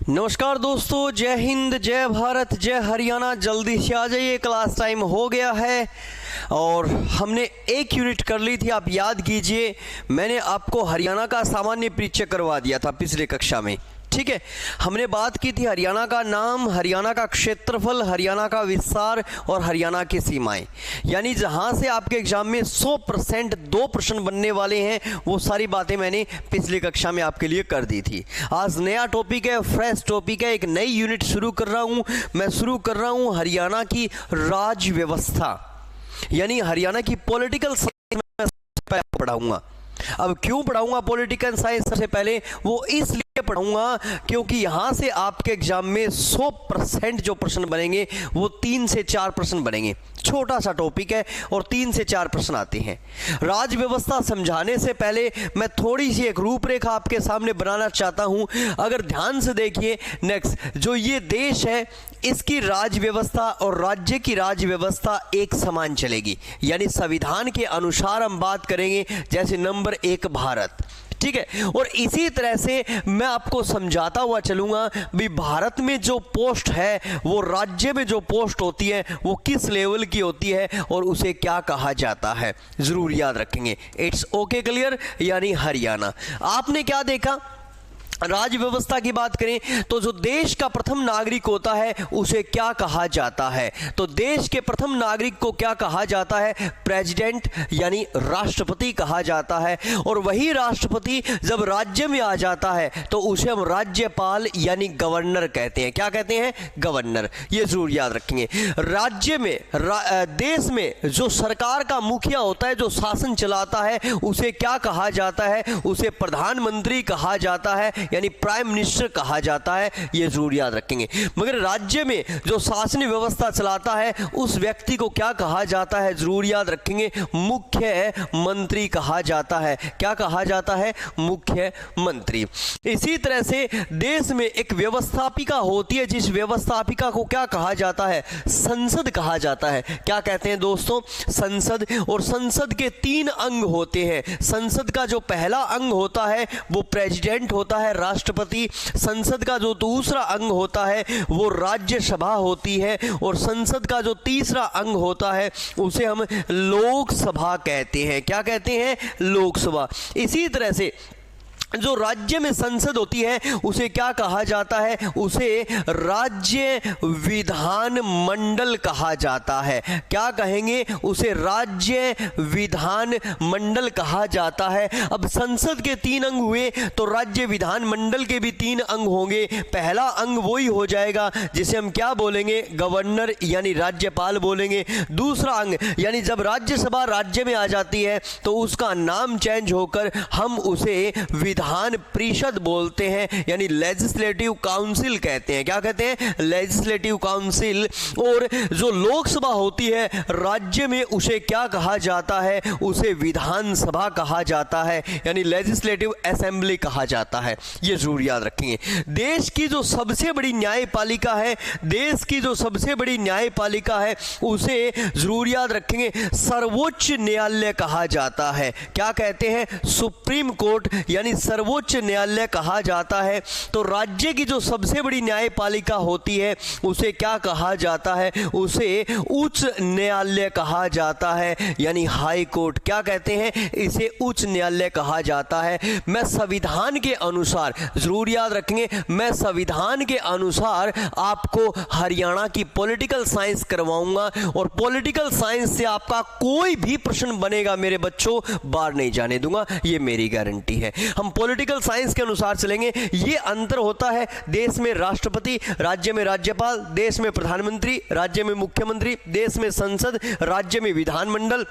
नमस्कार दोस्तों, जय हिंद, जय भारत, जय हरियाणा। जल्दी से आ जाइए, क्लास टाइम हो गया है और हमने एक यूनिट कर ली थी। आप याद कीजिए, मैंने आपको हरियाणा का सामान्य परिचय करवा दिया था पिछले कक्षा में। ठीक है, हमने बात की थी हरियाणा का नाम, हरियाणा का क्षेत्रफल, हरियाणा का विस्तार और हरियाणा की सीमाएं। यानी जहां से आपके एग्जाम में 100% 2 प्रश्न बनने वाले हैं, वो सारी बातें मैंने पिछली कक्षा में आपके लिए कर दी थी। आज नया टॉपिक है, फ्रेश टॉपिक है, एक नई यूनिट शुरू कर रहा हूं। मैं शुरू कर रहा हूं हरियाणा की राज्य व्यवस्था, यानी हरियाणा की पॉलिटिकल साइंस में पढ़ाऊंगा। अब क्यों पढ़ाऊंगा पॉलिटिकल साइंस? सबसे पहले वो इसलिए पढ़ाऊंगा क्योंकि यहां से आपके एग्जाम में 100% जो प्रश्न बनेंगे वो 3 से 4 प्रश्न बनेंगे। छोटा सा टॉपिक है और 3 से 4 प्रश्न आते हैं। राज्य व्यवस्था समझाने से पहले मैं थोड़ी सी एक रूपरेखा आपके सामने बनाना चाहता हूं। अगर ध्यान से देखिए, नेक्स्ट जो ये देश है, इसकी राज्य व्यवस्था और राज्य की राज्य व्यवस्था एक समान चलेगी, यानी संविधान के अनुसार हम बात करेंगे। जैसे नंबर 1 भारत, ठीक है। और इसी तरह से मैं आपको समझाता हुआ चलूंगा भी भारत में जो पोस्ट है वो राज्य में जो पोस्ट होती है वो किस लेवल की होती है और उसे क्या कहा जाता है, जरूर याद रखेंगे। It's okay, clear. यानी हरियाणा आपने क्या देखा, राज्य व्यवस्था की बात करें तो जो देश का प्रथम नागरिक होता है उसे क्या कहा जाता है? तो देश के प्रथम नागरिक को क्या कहा जाता है? प्रेसिडेंट यानी राष्ट्रपति कहा जाता है। और वही राष्ट्रपति जब राज्य में आ जाता है तो उसे हम राज्यपाल यानी गवर्नर कहते हैं। क्या कहते हैं? गवर्नर। ये जरूर याद रखेंगे। राज्य में देश में जो सरकार का मुखिया होता है, जो शासन चलाता है, उसे क्या कहा जाता है? उसे प्रधानमंत्री कहा जाता है, यानी प्राइम मिनिस्टर कहा जाता है। ये जरूर याद रखेंगे। मगर राज्य में जो शासन व्यवस्था चलाता है उस व्यक्ति को क्या कहा जाता है? जरूर याद रखेंगे, मुख्य मंत्री कहा जाता है। क्या कहा जाता है? मुख्य मंत्री। इसी तरह से देश में एक व्यवस्थापिका होती है, जिस व्यवस्थापिका को क्या कहा जाता है? संसद कहा जाता है। क्या कहते हैं दोस्तों? संसद। और संसद के 3 अंग होते हैं। संसद का जो पहला अंग होता है वो प्रेसिडेंट होता है, राष्ट्रपति। संसद का जो दूसरा अंग होता है वो राज्यसभा होती है। और संसद का जो तीसरा अंग होता है उसे हम लोकसभा कहते हैं। क्या कहते हैं? लोकसभा। इसी तरह से जो राज्य में संसद होती है उसे क्या कहा जाता है? उसे राज्य विधान मंडल कहा जाता है। क्या कहेंगे? उसे राज्य विधान मंडल कहा जाता है। अब संसद के 3 अंग हुए तो राज्य विधान मंडल के भी 3 अंग होंगे। पहला अंग वही हो जाएगा जिसे हम क्या बोलेंगे? गवर्नर यानी राज्यपाल बोलेंगे। दूसरा अंग यानी जब राज्यसभा राज्य में आ जाती है तो उसका नाम चेंज होकर हम उसे विधान परिषद बोलते हैं, यानी लेजिस्लेटिव काउंसिल कहते हैं। क्या कहते हैं? Legislative council. और जो लोकसभा होती है राज्य में उसे क्या कहा जाता है? उसे विधानसभा कहा जाता है, यानी लेजिस्लेटिव असेंबली कहा जाता है। ये जरूर याद रखेंगे। देश की जो सबसे बड़ी न्यायपालिका है, देश की जो सबसे बड़ी न्यायपालिका है उसे जरूर याद रखेंगे, सर्वोच्च न्यायालय कहा जाता है। क्या कहते हैं? सुप्रीम कोर्ट यानी सर्वोच्च न्यायालय कहा जाता है। तो राज्य की जो सबसे बड़ी न्यायपालिका होती है उसे क्या कहा जाता है? उसे उच्च न्यायालय कहा जाता है, यानी हाई कोर्ट। क्या कहते हैं? इसे उच्च न्यायालय कहा जाता है। मैं संविधान के अनुसार, जरूर याद रखेंगे, मैं संविधान के अनुसार आपको हरियाणा की पॉलिटिकल साइंस करवाऊंगा और पॉलिटिकल साइंस से आपका कोई भी प्रश्न बनेगा मेरे बच्चों, बाहर नहीं जाने दूंगा, ये मेरी गारंटी है। हम पॉलिटिकल साइंस के अनुसार चलेंगे। ये अंतर होता है, देश में राष्ट्रपति, राज्य में राज्यपाल, देश में प्रधानमंत्री, राज्य में मुख्यमंत्री, देश में संसद, राज्य में विधानमंडल।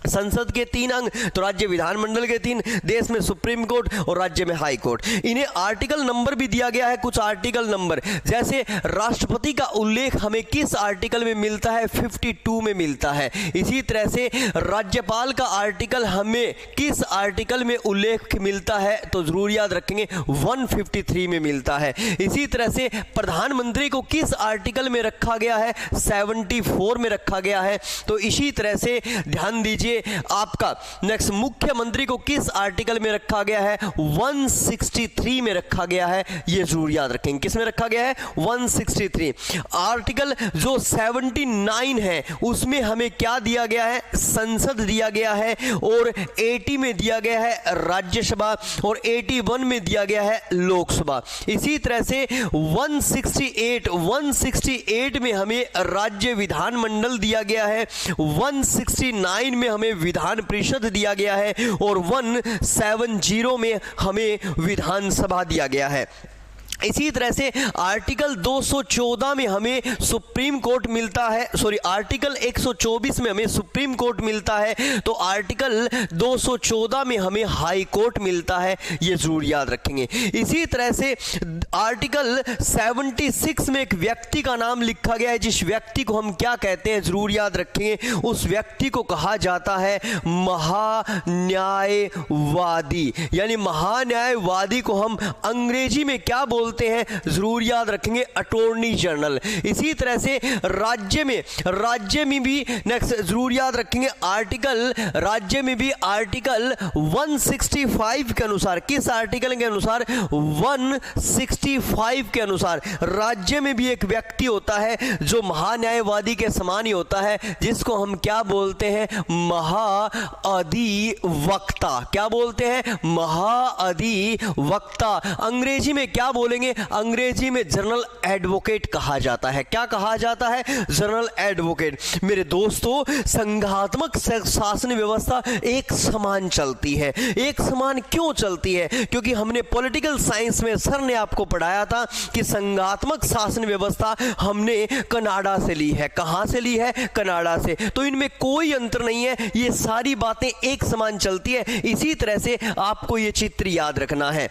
संसद के 3 अंग तो राज्य विधानमंडल के 3, देश में सुप्रीम कोर्ट और राज्य में हाई कोर्ट। इन्हें आर्टिकल नंबर भी दिया गया है, कुछ आर्टिकल नंबर। जैसे राष्ट्रपति का उल्लेख हमें किस आर्टिकल में मिलता है? 52 में मिलता है। इसी तरह से राज्यपाल का आर्टिकल हमें किस आर्टिकल में उल्लेख मिलता है? तो जरूर याद रखेंगे 153 में मिलता है। इसी तरह से प्रधानमंत्री को किस आर्टिकल में रखा गया है? 74 में रखा गया है। तो इसी तरह से ध्यान दीजिए, कीजिए आपका नेक्स्ट मुख्यमंत्री को किस आर्टिकल में रखा गया है? 163 में रखा गया है, ये जरूर याद रखेंगे। किस में रखा गया है? 163। आर्टिकल जो 79 है उसमें हमें क्या दिया गया है? संसद दिया गया है, और 80 में दिया गया है राज्यसभा, और 81 में दिया गया है लोकसभा। इसी तरह से 168 में हमें राज्य विधानमंडल दिया गया है, 169 में हमें विधान परिषद दिया गया है, और 170 में हमें विधानसभा दिया गया है। इसी तरह से आर्टिकल 214 में हमें सुप्रीम कोर्ट मिलता है, आर्टिकल 124 में हमें सुप्रीम कोर्ट मिलता है, तो आर्टिकल 214 में हमें हाई कोर्ट मिलता है, ये जरूर याद रखेंगे। इसी तरह से आर्टिकल 76 में एक व्यक्ति का नाम लिखा गया है, जिस व्यक्ति को हम क्या कहते हैं? जरूर याद रखेंगे, उस व्यक्ति को कहा जाता है महान्यायवादी। यानी महान्यायवादी को हम अंग्रेजी में क्या बोलते हैं? जरूर याद रखेंगे, अटॉर्नी जनरल। इसी तरह से राज्य में भी नेक्स्ट जरूर याद रखेंगे राज्य में भी आर्टिकल 165 के अनुसार, किस आर्टिकल के अनुसार? 165 के अनुसार राज्य में भी एक व्यक्ति होता है जो महान्यायवादी के समान ही होता है, जिसको हम क्या बोलते हैं? महाअधिवक्ता। क्या बोलते हैं? महाअधिवक्ता। अंग्रेजी में क्या बोलेंगे? अंग्रेजी में जनरल एडवोकेट कहा जाता है। क्या कहा जाता है? General advocate. मेरे दोस्तों, संघात्मक शासन व्यवस्था एक समान चलती है। एक समान क्यों चलती है? क्योंकि हमने पॉलिटिकल साइंस में सर ने आपको पढ़ाया था कि संघात्मक शासन व्यवस्था हमने कनाडा से ली है। कहां से ली है? कनाडा से। तो इनमें कोई अंतर नहीं है, ये सारी बातें एक समान चलती है। इसी तरह से आपको ये चित्र याद रखना है।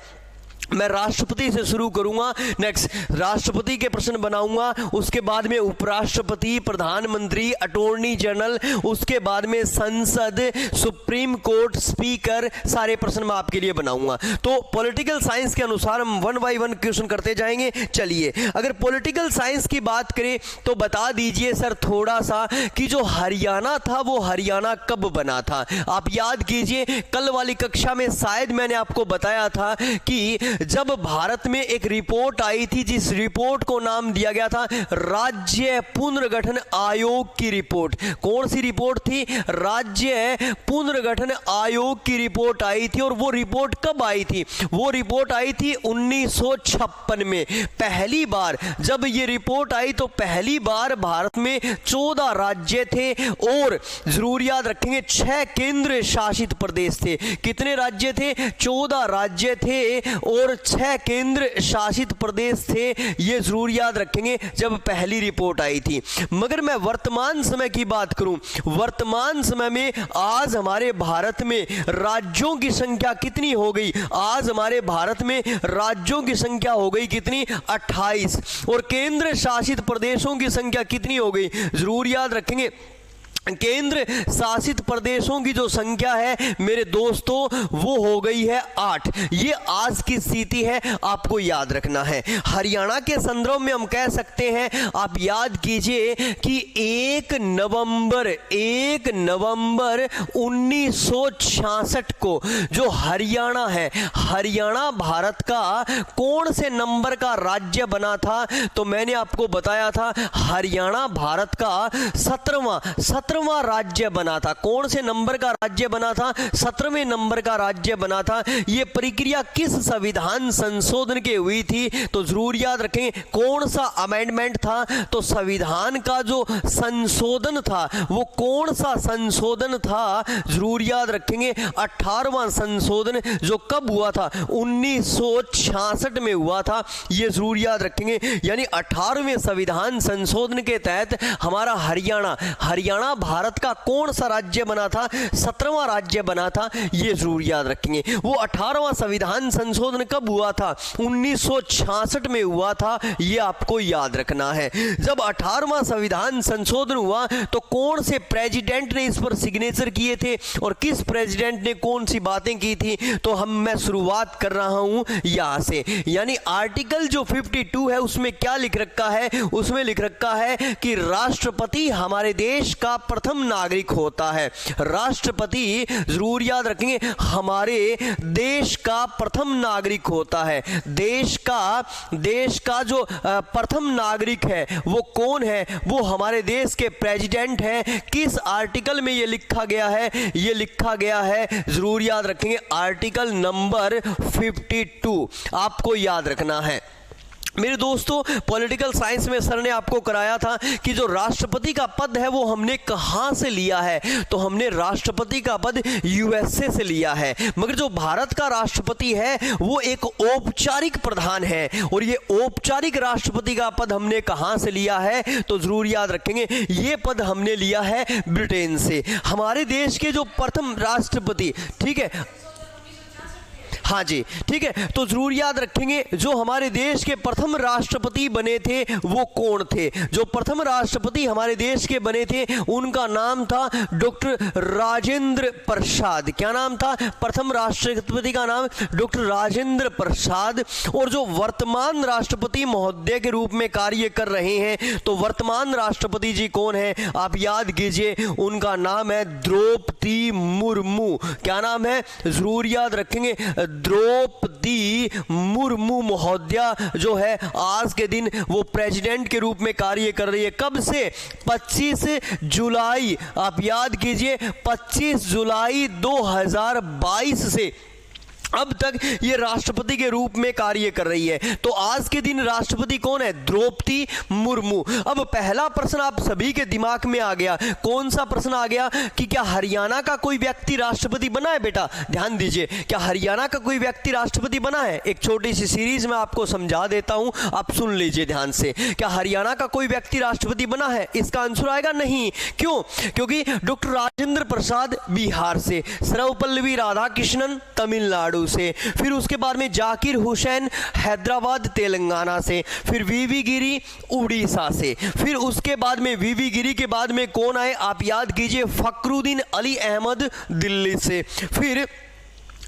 मैं राष्ट्रपति से शुरू करूंगा, नेक्स्ट राष्ट्रपति के प्रश्न बनाऊंगा, उसके बाद में उपराष्ट्रपति, प्रधानमंत्री, अटॉर्नी जनरल, उसके बाद में संसद, सुप्रीम कोर्ट, स्पीकर, सारे प्रश्न मैं आपके लिए बनाऊंगा। तो पॉलिटिकल साइंस के अनुसार हम 1 बाय 1 क्वेश्चन करते जाएंगे। चलिए, अगर पॉलिटिकल साइंस की बात करें तो बता दीजिए सर थोड़ा सा कि जो हरियाणा था वो हरियाणा कब बना था? आप याद कीजिए, कल वाली कक्षा में शायद मैंने आपको बताया था कि जब भारत में एक रिपोर्ट आई थी, जिस रिपोर्ट को नाम दिया गया था राज्य पुनर्गठन आयोग की रिपोर्ट। कौन सी रिपोर्ट थी? राज्य पुनर्गठन आयोग की रिपोर्ट आई थी। और वो रिपोर्ट कब आई थी? वो रिपोर्ट आई थी 1956 में। पहली बार जब ये रिपोर्ट आई तो पहली बार भारत में 14 राज्य थे, और जरूर याद रखेंगे 6 केंद्र शासित प्रदेश थे। कितने राज्य थे? 14 राज्य थे और 6 केंद्र शासित प्रदेश थे, ये जरूर याद रखेंगे जब पहली रिपोर्ट आई थी। मगर मैं वर्तमान समय की बात करूं, वर्तमान समय में आज हमारे भारत में राज्यों की संख्या कितनी हो गई? आज हमारे भारत में राज्यों की संख्या हो गई कितनी? 28। और केंद्र शासित प्रदेशों की संख्या कितनी हो गई? जरूर याद रखेंगे, केंद्र शासित प्रदेशों की जो संख्या है मेरे दोस्तों वो हो गई है 8। ये आज की स्थिति है, आपको याद रखना है। हरियाणा के संदर्भ में हम कह सकते हैं, आप याद कीजिए कि 1 नवंबर 1966 को जो हरियाणा है, हरियाणा भारत का कौन से नंबर का राज्य बना था? तो मैंने आपको बताया था हरियाणा भारत का 17वां राज्य बना था। कौन से नंबर का राज्य बना था? 17वें नंबर का राज्य बना था। यह प्रक्रिया किस संविधान संशोधन के हुई थी? तो जरूर याद रखें कौन सा अमेंडमेंट था? तो संविधान का जो संशोधन था वो कौन सा संशोधन था? जरूर याद रखेंगे 18वां संशोधन, जो कब हुआ था? 1966 में हुआ था, ये जरूर याद रखेंगे। यानी 18वें संविधान संशोधन के तहत हमारा हरियाणा भारत का कौन सा राज्य बना था? 17वां राज्य बना था, ये जरूर याद रखेंगे। वो 18वां संविधान संशोधन कब हुआ था? 1966 में हुआ था, ये आपको याद रखना है। जब 18वां संविधान संशोधन हुआ तो कौन से प्रेसिडेंट ने इस पर सिग्नेचर किए थे और किस प्रेसिडेंट ने कौन सी बातें की थी? तो मैं शुरुआत कर रहा हूं यहां से। यानी आर्टिकल जो 52 है उसमें क्या लिख रखा है? उसमें लिख रखा है कि राष्ट्रपति हमारे देश का प्रथम नागरिक होता है? राष्ट्रपति, जरूर याद रखेंगे, हमारे देश का प्रथम नागरिक होता है। देश का जो प्रथम नागरिक है वो कौन है? वो हमारे देश के प्रेसिडेंट हैं। किस आर्टिकल में ये लिखा गया है? ये लिखा गया है, जरूर याद रखेंगे, आर्टिकल नंबर 52 आपको याद रखना है। मेरे दोस्तों, पॉलिटिकल साइंस में सर ने आपको कराया था कि जो राष्ट्रपति का पद है वो हमने कहां से लिया है, तो हमने राष्ट्रपति का पद यूएसए से लिया है। मगर जो भारत का राष्ट्रपति है वो एक औपचारिक प्रधान है, और ये औपचारिक राष्ट्रपति का पद हमने कहां से लिया है? तो जरूर याद रखेंगे, ये पद हमने लिया है ब्रिटेन से। हमारे देश के जो प्रथम राष्ट्रपति, ठीक है, हाँ जी, ठीक है, तो जरूर याद रखेंगे जो हमारे देश के प्रथम राष्ट्रपति बने थे वो कौन थे? जो प्रथम राष्ट्रपति हमारे देश के बने थे उनका नाम था डॉक्टर राजेंद्र प्रसाद। क्या नाम था? प्रथम राष्ट्रपति का नाम डॉक्टर राजेंद्र प्रसाद। और जो वर्तमान राष्ट्रपति महोदय के रूप में कार्य कर रहे हैं, तो वर्तमान राष्ट्रपति जी कौन है? आप याद कीजिए, उनका नाम है द्रौपदी मुर्मू। क्या नाम है? जरूर याद रखेंगे, द्रौपदी मुर्मू महोदया जो है आज के दिन वो प्रेसिडेंट के रूप में कार्य कर रही है। कब से? 25 जुलाई, आप याद कीजिए, 25 जुलाई 2022 से अब तक ये राष्ट्रपति के रूप में कार्य कर रही है। तो आज के दिन राष्ट्रपति कौन है? द्रौपदी मुर्मू। अब पहला प्रश्न आप सभी के दिमाग में आ गया, कौन सा प्रश्न आ गया कि क्या हरियाणा का कोई व्यक्ति राष्ट्रपति बना है? बेटा ध्यान दीजिए, क्या हरियाणा का कोई व्यक्ति राष्ट्रपति बना है? एक छोटी सी सीरीज में आपको समझा देता हूं, आप सुन लीजिए ध्यान से। क्या हरियाणा का कोई व्यक्ति राष्ट्रपति बना है? इसका आंसर आएगा नहीं। क्यों? क्योंकि डॉक्टर राजेंद्र प्रसाद बिहार से, सर्वपल्लवी राधाकृष्णन तमिलनाडु से, फिर उसके बाद में जाकिर हुसैन हैदराबाद तेलंगाना से, फिर वीवी गिरी उड़ीसा से, फिर उसके बाद में वीवी गिरी के बाद में कौन आए? आप याद कीजिए, फखरुद्दीन अली अहमद दिल्ली से, फिर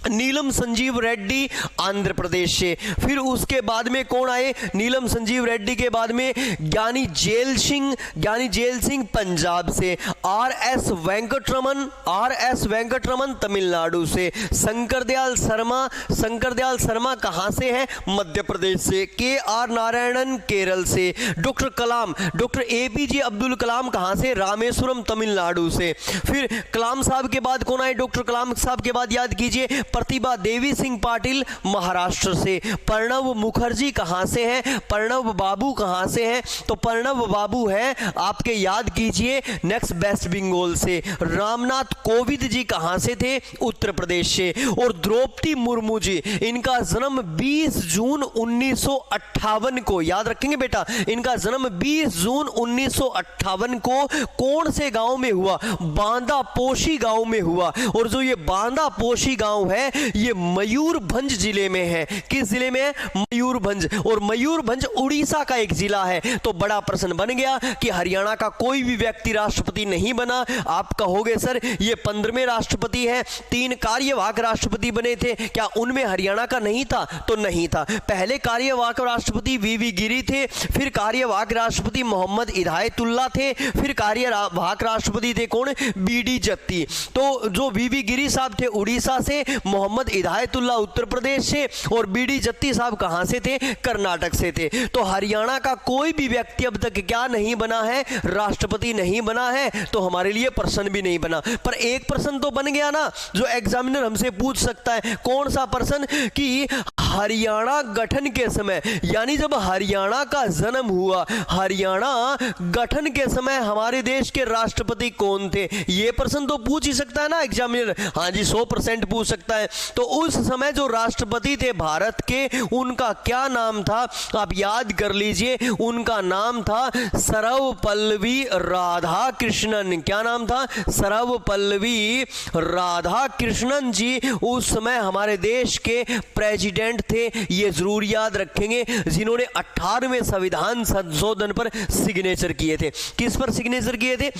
नीलम संजीव रेड्डी आंध्र प्रदेश से, फिर उसके बाद में कौन आए? नीलम संजीव रेड्डी के बाद में ज्ञानी जेल सिंह पंजाब से, आर एस वेंकटरमन तमिलनाडु से, शंकर दयाल शर्मा कहां से है? मध्य प्रदेश से, के आर नारायणन केरल से, डॉक्टर एपीजे अब्दुल कलाम कहां से? रामेश्वरम तमिलनाडु से, फिर कलाम साहब के बाद कौन आए? डॉक्टर कलाम साहब के बाद याद कीजिए, प्रतिभा देवी सिंह पाटिल महाराष्ट्र से, प्रणब मुखर्जी कहां से हैं? प्रणब बाबू कहां से हैं? तो प्रणब बाबू हैं आपके, याद कीजिए, नेक्स्ट वेस्ट बंगाल से, रामनाथ कोविंद जी कहां से थे? उत्तर प्रदेश से, और द्रौपदी मुर्मू जी, इनका जन्म 20 जून 1958 को, याद रखेंगे बेटा, इनका जन्म 20 जून 1958 को कौन से गांव में हुआ? बांदापोशी गांव में हुआ। और जो ये बांदापोशी गांव है ये मयूरभंज जिले में है। किस जिले में है? मयूरभंज। और मयूरभंज उड़ीसा का एक जिला है। तो बड़ा प्रश्न बन गया कि हरियाणा का कोई भी व्यक्ति राष्ट्रपति नहीं बना। आप कहोगे सर ये 15वें राष्ट्रपति है, 3 कार्यवाहक राष्ट्रपति बने थे, क्या उनमें हरियाणा का नहीं था? तो नहीं था। पहले कार्यवाहक राष्ट्रपति वीवी गिरी थे, फिर कार्यवाहक राष्ट्रपति मोहम्मद इनायतुल्लाह थे, फिर कार्यवाहक राष्ट्रपति थे कौन? बीडी जत्ती। तो जो वीवी गिरी साहब थे उड़ीसा से, मोहम्मद इनायतुल्लाह उत्तर प्रदेश से, और बीडी जत्ती साहब कहां से थे? कर्नाटक से थे। तो हरियाणा का कोई भी व्यक्ति अब तक क्या नहीं बना है? राष्ट्रपति नहीं बना है। तो हमारे लिए प्रश्न भी नहीं बना। पर एक प्रश्न तो बन गया ना जो एग्जामिनर हमसे पूछ सकता है। कौन सा प्रश्न? कि हरियाणा गठन के समय, यानी जब हरियाणा का जन्म हुआ, हरियाणा गठन के समय हमारे देश के राष्ट्रपति कौन थे? यह प्रश्न तो पूछ ही सकता है ना एग्जामिनर। हाँ जी, 100% पूछ सकता है। तो उस समय जो राष्ट्रपति थे भारत के, उनका क्या नाम था? आप याद कर लीजिए, उनका नाम था सर्वपल्लवी राधाकृष्णन। क्या नाम था? सर्वपल्लवी राधाकृष्णन जी उस समय हमारे देश के प्रेसिडेंट थे। ये जरूर याद रखेंगे, जिन्होंने 18वें संविधान संशोधन पर सिग्नेचर किए थे। किस पर सिग्नेचर किए थे?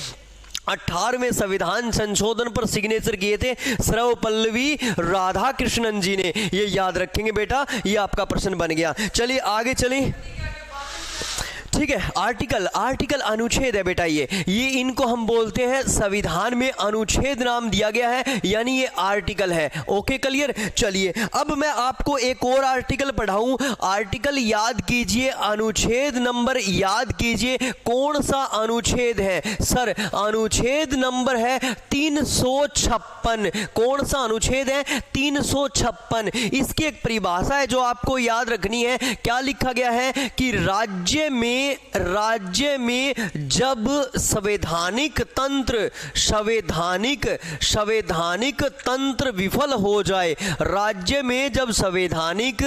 18वें संविधान संशोधन पर सिग्नेचर किए थे सर्वपल्लवी राधाकृष्णन जी ने। ये याद रखेंगे बेटा, ये आपका प्रश्न बन गया। चलिए आगे चलिए। ठीक है। आर्टिकल अनुच्छेद है बेटा, ये इनको हम बोलते हैं, संविधान में अनुच्छेद नाम दिया गया है, यानी ये आर्टिकल है। Okay clear. चलिए अब मैं आपको एक और आर्टिकल पढ़ाऊं। आर्टिकल याद कीजिए, अनुच्छेद नंबर याद कीजिए, कौन सा अनुच्छेद है सर? अनुच्छेद नंबर है 356। कौन सा अनुच्छेद है? 356। इसकी एक परिभाषा है जो आपको याद रखनी है। क्या लिखा गया है कि राज्य में जब संवैधानिक तंत्र विफल हो जाए, राज्य में जब संवैधानिक,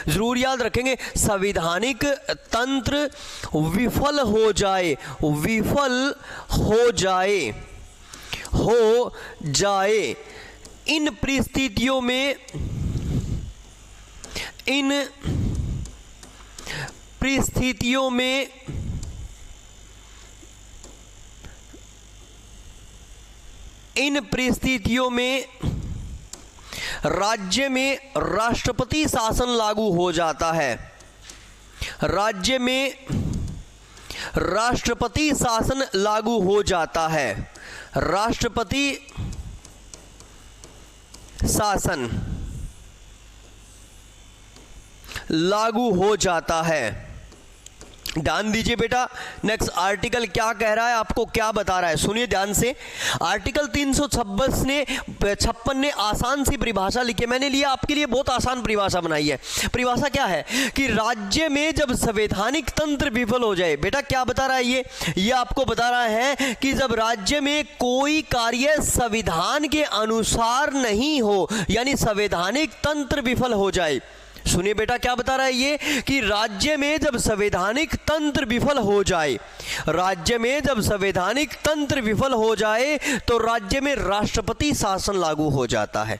जरूर याद रखेंगे, संवैधानिक तंत्र विफल हो जाए, इन परिस्थितियों में राज्य में राष्ट्रपति शासन लागू हो जाता है। राज्य में राष्ट्रपति शासन लागू हो जाता है। राष्ट्रपति शासन लागू हो जाता है। ध्यान दीजिए बेटा, नेक्स्ट आर्टिकल क्या कह रहा है, आपको क्या बता रहा है, सुनिए ध्यान से। आर्टिकल 356 ने आसान सी परिभाषा लिखी, मैंने लिया आपके लिए, बहुत आसान परिभाषा बनाई है। परिभाषा क्या है कि राज्य में जब संवैधानिक तंत्र विफल हो जाए, बेटा क्या बता रहा है ये आपको बता रहा है कि जब राज्य में कोई कार्य संविधान के अनुसार नहीं हो, यानी संवैधानिक तंत्र विफल हो जाए। सुनिए बेटा क्या बता रहा है ये कि राज्य में जब संवैधानिक तंत्र विफल हो जाए, राज्य में जब संवैधानिक तंत्र विफल हो जाए तो राज्य में राष्ट्रपति शासन लागू हो जाता है।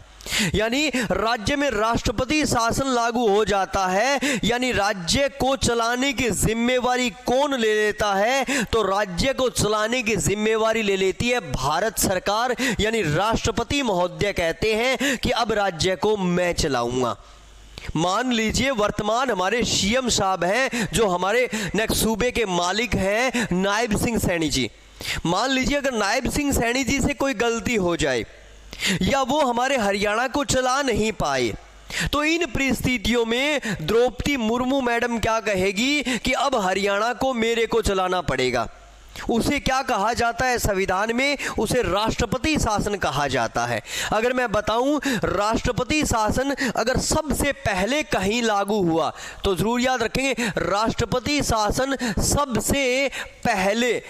यानी राज्य में राष्ट्रपति शासन लागू हो जाता है, यानी राज्य को चलाने की जिम्मेवारी कौन ले लेता है? तो राज्य को चलाने की जिम्मेवारी ले लेती है भारत सरकार, यानी राष्ट्रपति महोदय कहते हैं कि अब राज्य को मैं चलाऊंगा। मान लीजिए वर्तमान हमारे सीएम साहब हैं, जो हमारे नेक्स्ट सूबे के मालिक हैं नायब सिंह सैनी जी। मान लीजिए अगर नायब सिंह सैनी जी से कोई गलती हो जाए या वो हमारे हरियाणा को चला नहीं पाए, तो इन परिस्थितियों में द्रौपदी मुर्मू मैडम क्या कहेगी कि अब हरियाणा को मेरे को चलाना पड़ेगा। उसे क्या कहा जाता है संविधान में? उसे राष्ट्रपति शासन कहा जाता है। अगर मैं बताऊं, राष्ट्रपति शासन अगर सबसे पहले कहीं लागू हुआ तो जरूर याद रखेंगे, राष्ट्रपति शासन सबसे पहले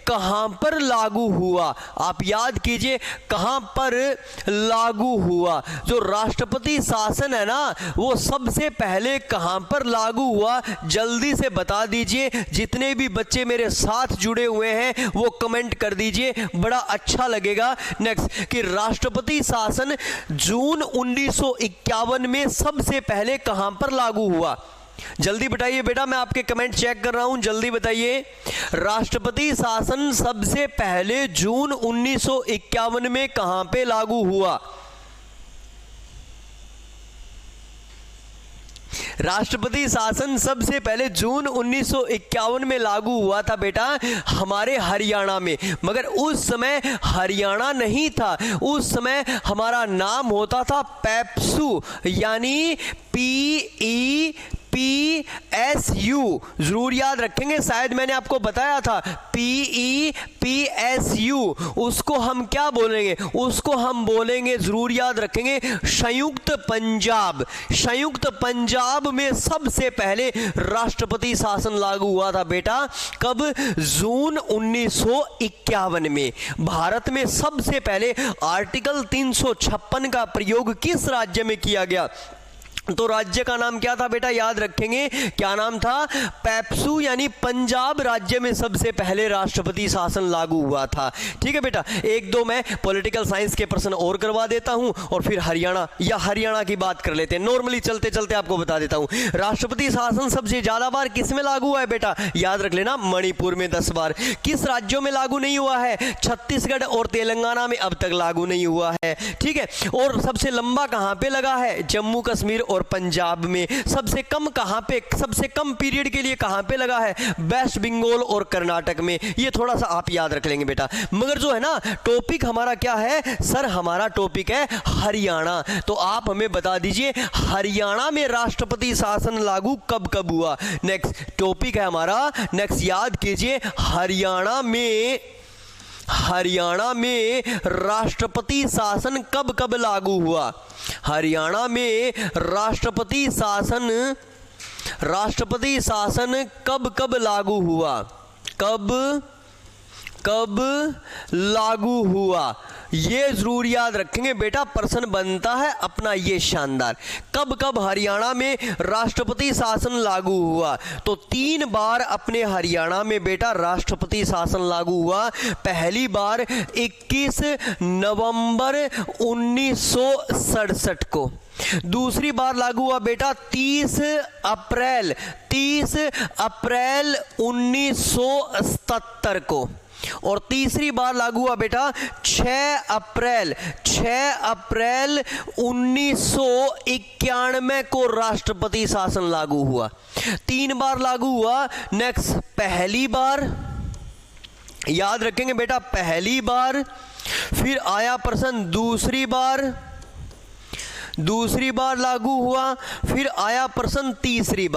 कहां पर लागू हुआ? आप याद कीजिए, कहां पर लागू हुआ? जो राष्ट्रपति शासन है ना, वो सबसे पहले कहां पर लागू हुआ? जल्दी से बता दीजिए। जितने भी बच्चे मेरे साथ जुड़े हुए हैं वो कमेंट कर दीजिए, बड़ा अच्छा लगेगा। नेक्स्ट कि राष्ट्रपति शासन जून 1951 में सबसे पहले कहां पर लागू हुआ? जल्दी बताइए बेटा, मैं आपके कमेंट चेक कर रहा हूं, जल्दी बताइए। राष्ट्रपति शासन सबसे पहले जून 1951 में कहां पे लागू हुआ? राष्ट्रपति शासन सबसे पहले जून 1951 में लागू हुआ था बेटा हमारे हरियाणा में, मगर उस समय हरियाणा नहीं था, उस समय हमारा नाम होता था पेप्सू, यानी PEPSU। जरूर याद रखेंगे, शायद मैंने आपको बताया था PEPSU। उसको हम क्या बोलेंगे? उसको हम बोलेंगे, जरूर याद रखेंगे, संयुक्त पंजाब। संयुक्त पंजाब में सबसे पहले राष्ट्रपति शासन लागू हुआ था बेटा, कब? जून 1951 में। भारत में सबसे पहले आर्टिकल 356 का प्रयोग किस राज्य में किया गया? तो राज्य का नाम क्या था बेटा? याद रखेंगे, क्या नाम था? पेप्सू, यानी पंजाब राज्य में सबसे पहले राष्ट्रपति शासन लागू हुआ था। ठीक है बेटा, एक दो मैं पॉलिटिकल साइंस के प्रश्न और करवा देता हूं और फिर हरियाणा की बात कर लेते हैं। नॉर्मली चलते चलते आपको बता देता हूं, राष्ट्रपति शासन सबसे ज्यादा बार किस में लागू हुआ है बेटा? याद रख लेना, मणिपुर में 10 बार। किस राज्यों में लागू नहीं हुआ है? छत्तीसगढ़ और तेलंगाना में अब तक लागू नहीं हुआ है। ठीक है, और सबसे लंबा कहां पे लगा है? जम्मू कश्मीर और पंजाब में। सबसे कम कहां पे, सबसे कम पीरियड के लिए कहां पे लगा है? वेस्ट बंगाल और कर्नाटक में। ये थोड़ा सा आप याद रख लेंगे बेटा। मगर जो है ना टॉपिक हमारा क्या है सर? हमारा टॉपिक है हरियाणा। तो आप हमें बता दीजिए हरियाणा में राष्ट्रपति शासन लागू कब कब हुआ? नेक्स्ट टॉपिक है हमारा, नेक्स्ट याद कीजिए, हरियाणा में राष्ट्रपति शासन कब कब लागू हुआ? हरियाणा में राष्ट्रपति शासन कब कब लागू हुआ? कब लागू हुआ? ये जरूर याद रखेंगे बेटा, प्रश्न बनता है अपना ये शानदार। कब कब हरियाणा में राष्ट्रपति शासन लागू हुआ? तो 3 बार अपने हरियाणा में बेटा राष्ट्रपति शासन लागू हुआ। पहली बार 21 नवंबर 1967 को, दूसरी बार लागू हुआ बेटा 30 अप्रैल 1977 को, और तीसरी बार लागू हुआ बेटा 6 अप्रैल 1991 को राष्ट्रपति शासन लागू हुआ। 3 बार लागू हुआ। नेक्स्ट पहली बार याद रखेंगे बेटा, पहली बार, फिर आया प्रश्न दूसरी बार लागू हुआ, फिर आया प्रश्न तीसरी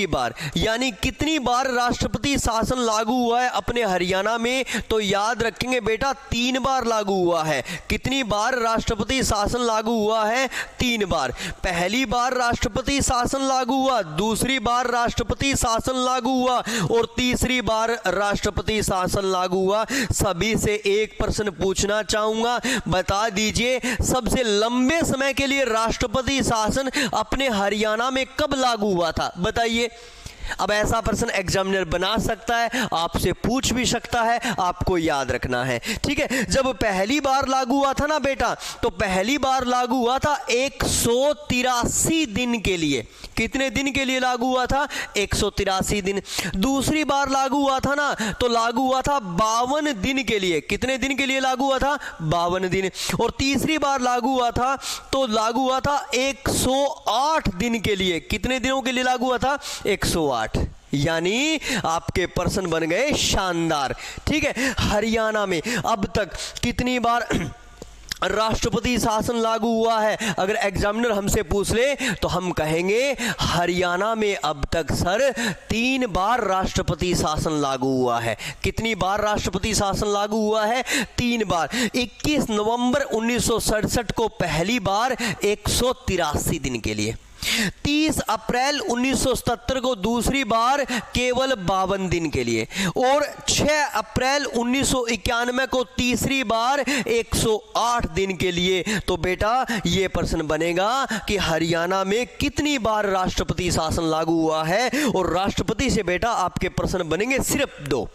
बार। यानी कितनी बार राष्ट्रपति शासन लागू हुआ है अपने हरियाणा में? तो याद रखेंगे बेटा 3 बार लागू हुआ है। कितनी बार राष्ट्रपति शासन लागू हुआ है? 3 बार। पहली बार राष्ट्रपति शासन लागू हुआ, दूसरी बार राष्ट्रपति शासन लागू हुआ, और तीसरी बार राष्ट्रपति शासन लागू हुआ। सभी से एक प्रश्न पूछना चाहूंगा, बता दीजिए सबसे लंबे समय के लिए राष्ट्रपति शासन अपने हरियाणा में कब लागू हुआ था? बताइए। अब ऐसा प्रश्न एग्जामिनर बना सकता है, आपसे पूछ भी सकता है, आपको याद रखना है। ठीक है, जब पहली बार लागू हुआ था ना बेटा, तो पहली बार लागू हुआ था 183 दिन के लिए। कितने दिन के लिए लागू हुआ था? 183 दिन। दूसरी बार लागू हुआ था ना, तो लागू हुआ था 52 दिन के लिए। कितने दिन के लिए लागू हुआ था? 52 दिन। और तीसरी बार लागू हुआ था तो लागू हुआ था 108 दिन के लिए। कितने दिनों के लिए लागू हुआ था? 108। यानी आपके प्रश्न बन गए शानदार। ठीक है, हरियाणा में अब तक कितनी बार राष्ट्रपति शासन लागू हुआ है? अगर एग्जामिनर हमसे पूछ ले तो हम कहेंगे हरियाणा में अब तक सर 3 बार राष्ट्रपति शासन लागू हुआ है। कितनी बार राष्ट्रपति शासन लागू हुआ है? 3 बार। 21 नवंबर 1967 को पहली बार 183 दिन के लिए, 30 अप्रैल 1977 को दूसरी बार केवल 52 दिन के लिए, और 6 अप्रैल 1991 को तीसरी बार 108 दिन के लिए। तो बेटा ये प्रश्न बनेगा कि हरियाणा में कितनी बार राष्ट्रपति शासन लागू हुआ है, और राष्ट्रपति से बेटा आपके प्रश्न बनेंगे सिर्फ 2,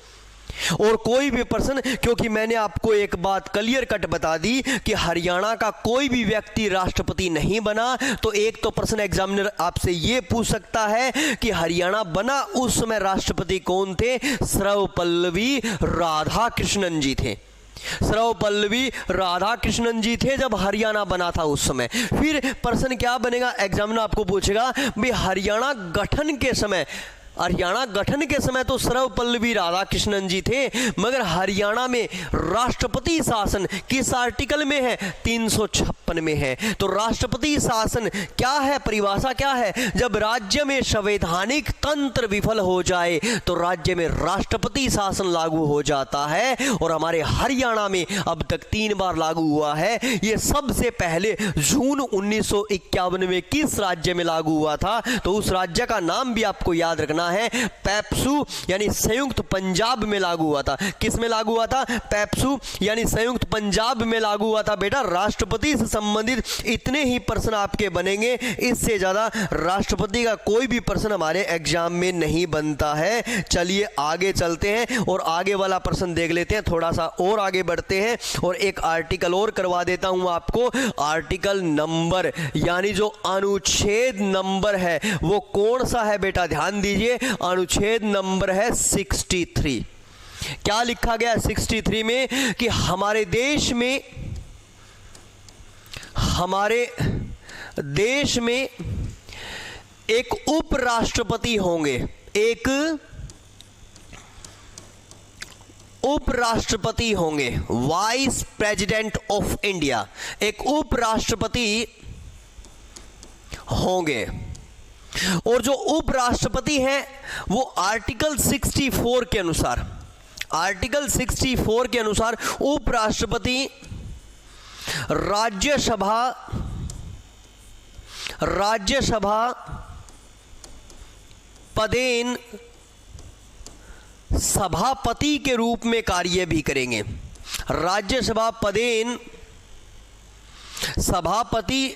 और कोई भी प्रश्न, क्योंकि मैंने आपको एक बात क्लियर कट बता दी कि हरियाणा का कोई भी व्यक्ति राष्ट्रपति नहीं बना, तो एक तो प्रश्न एग्जामिनर आपसे यह पूछ सकता है कि हरियाणा बना उस समय राष्ट्रपति कौन थे? सर्वपल्लवी राधाकृष्णन जी थे। सर्वपल्लवी राधाकृष्णन जी थे जब हरियाणा बना था उस समय। फिर प्रश्न क्या बनेगा? एग्जामिनर आपको पूछेगा भाई हरियाणा गठन के समय तो सर्वपल्लवी राधाकृष्णन जी थे, मगर हरियाणा में राष्ट्रपति शासन किस आर्टिकल में है? 356 में है। तो राष्ट्रपति शासन क्या है? परिभाषा क्या है? जब राज्य में संवैधानिक तंत्र विफल हो जाए तो राज्य में राष्ट्रपति शासन लागू हो जाता है, और हमारे हरियाणा में अब तक 3 बार लागू हुआ है। ये सबसे पहले जून 1951 में किस राज्य में लागू हुआ था? तो उस राज्य का नाम भी आपको याद रखना है, पेप्सू, यानी संयुक्त पंजाब में लागू हुआ था। किस में लागू हुआ था? पेप्सू यानी संयुक्त पंजाब में लागू हुआ था। बेटा राष्ट्रपति से संबंधित इतने ही प्रश्न आपके बनेंगे, इससे ज्यादा राष्ट्रपति का कोई भी प्रश्न हमारे एग्जाम में नहीं बनता है। चलिए आगे चलते हैं और आगे वाला प्रश्न देख लेते हैं। थोड़ा सा और आगे बढ़ते हैं और एक आर्टिकल और करवा देता हूं आपको। आर्टिकल नंबर यानी जो अनुच्छेद नंबर है वो कौन सा है बेटा? ध्यान दीजिए, अनुच्छेद नंबर है 63। क्या लिखा गया 63 में? कि हमारे देश में देश में एक उपराष्ट्रपति होंगे, एक उपराष्ट्रपति होंगे, वाइस प्रेसिडेंट ऑफ इंडिया, एक उपराष्ट्रपति होंगे। और जो उपराष्ट्रपति हैं वो आर्टिकल 64 के अनुसार, आर्टिकल 64 के अनुसार उपराष्ट्रपति राज्यसभा पदेन सभापति के रूप में कार्य भी करेंगे। राज्यसभा पदेन सभापति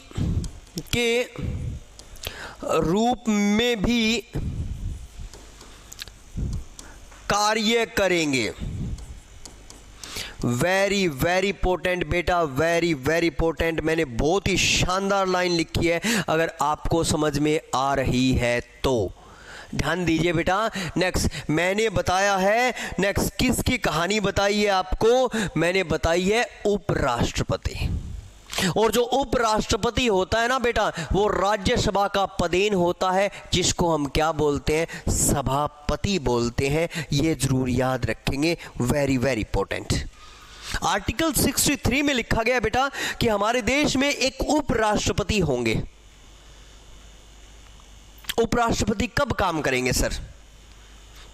के रूप में भी कार्य करेंगे। वेरी वेरी इंपॉर्टेंट बेटा, वेरी वेरी इंपॉर्टेंट। मैंने बहुत ही शानदार लाइन लिखी है, अगर आपको समझ में आ रही है तो ध्यान दीजिए बेटा। नेक्स्ट मैंने बताया है, नेक्स्ट किसकी कहानी बताई है आपको? मैंने बताई है उपराष्ट्रपति। और जो उपराष्ट्रपति होता है ना बेटा, वो राज्यसभा का पदेन होता है, जिसको हम क्या बोलते हैं? सभापति बोलते हैं। ये जरूर याद रखेंगे, वेरी वेरी इंपॉर्टेंट। आर्टिकल 63 में लिखा गया बेटा कि हमारे देश में एक उपराष्ट्रपति होंगे। उपराष्ट्रपति कब काम करेंगे सर?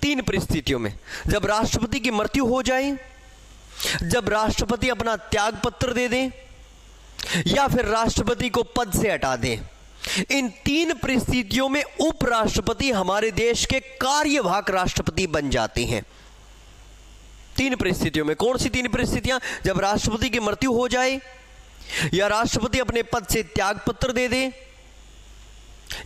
3 परिस्थितियों में। जब राष्ट्रपति की मृत्यु हो जाए, जब राष्ट्रपति अपना त्याग पत्र दे दें, या फिर राष्ट्रपति को पद से हटा दें। इन 3 परिस्थितियों में उपराष्ट्रपति हमारे देश के कार्यवाहक राष्ट्रपति बन जाते हैं। 3 परिस्थितियों में। कौन सी 3 परिस्थितियां? जब राष्ट्रपति की मृत्यु हो जाए, या राष्ट्रपति अपने पद से त्याग पत्र दे दे,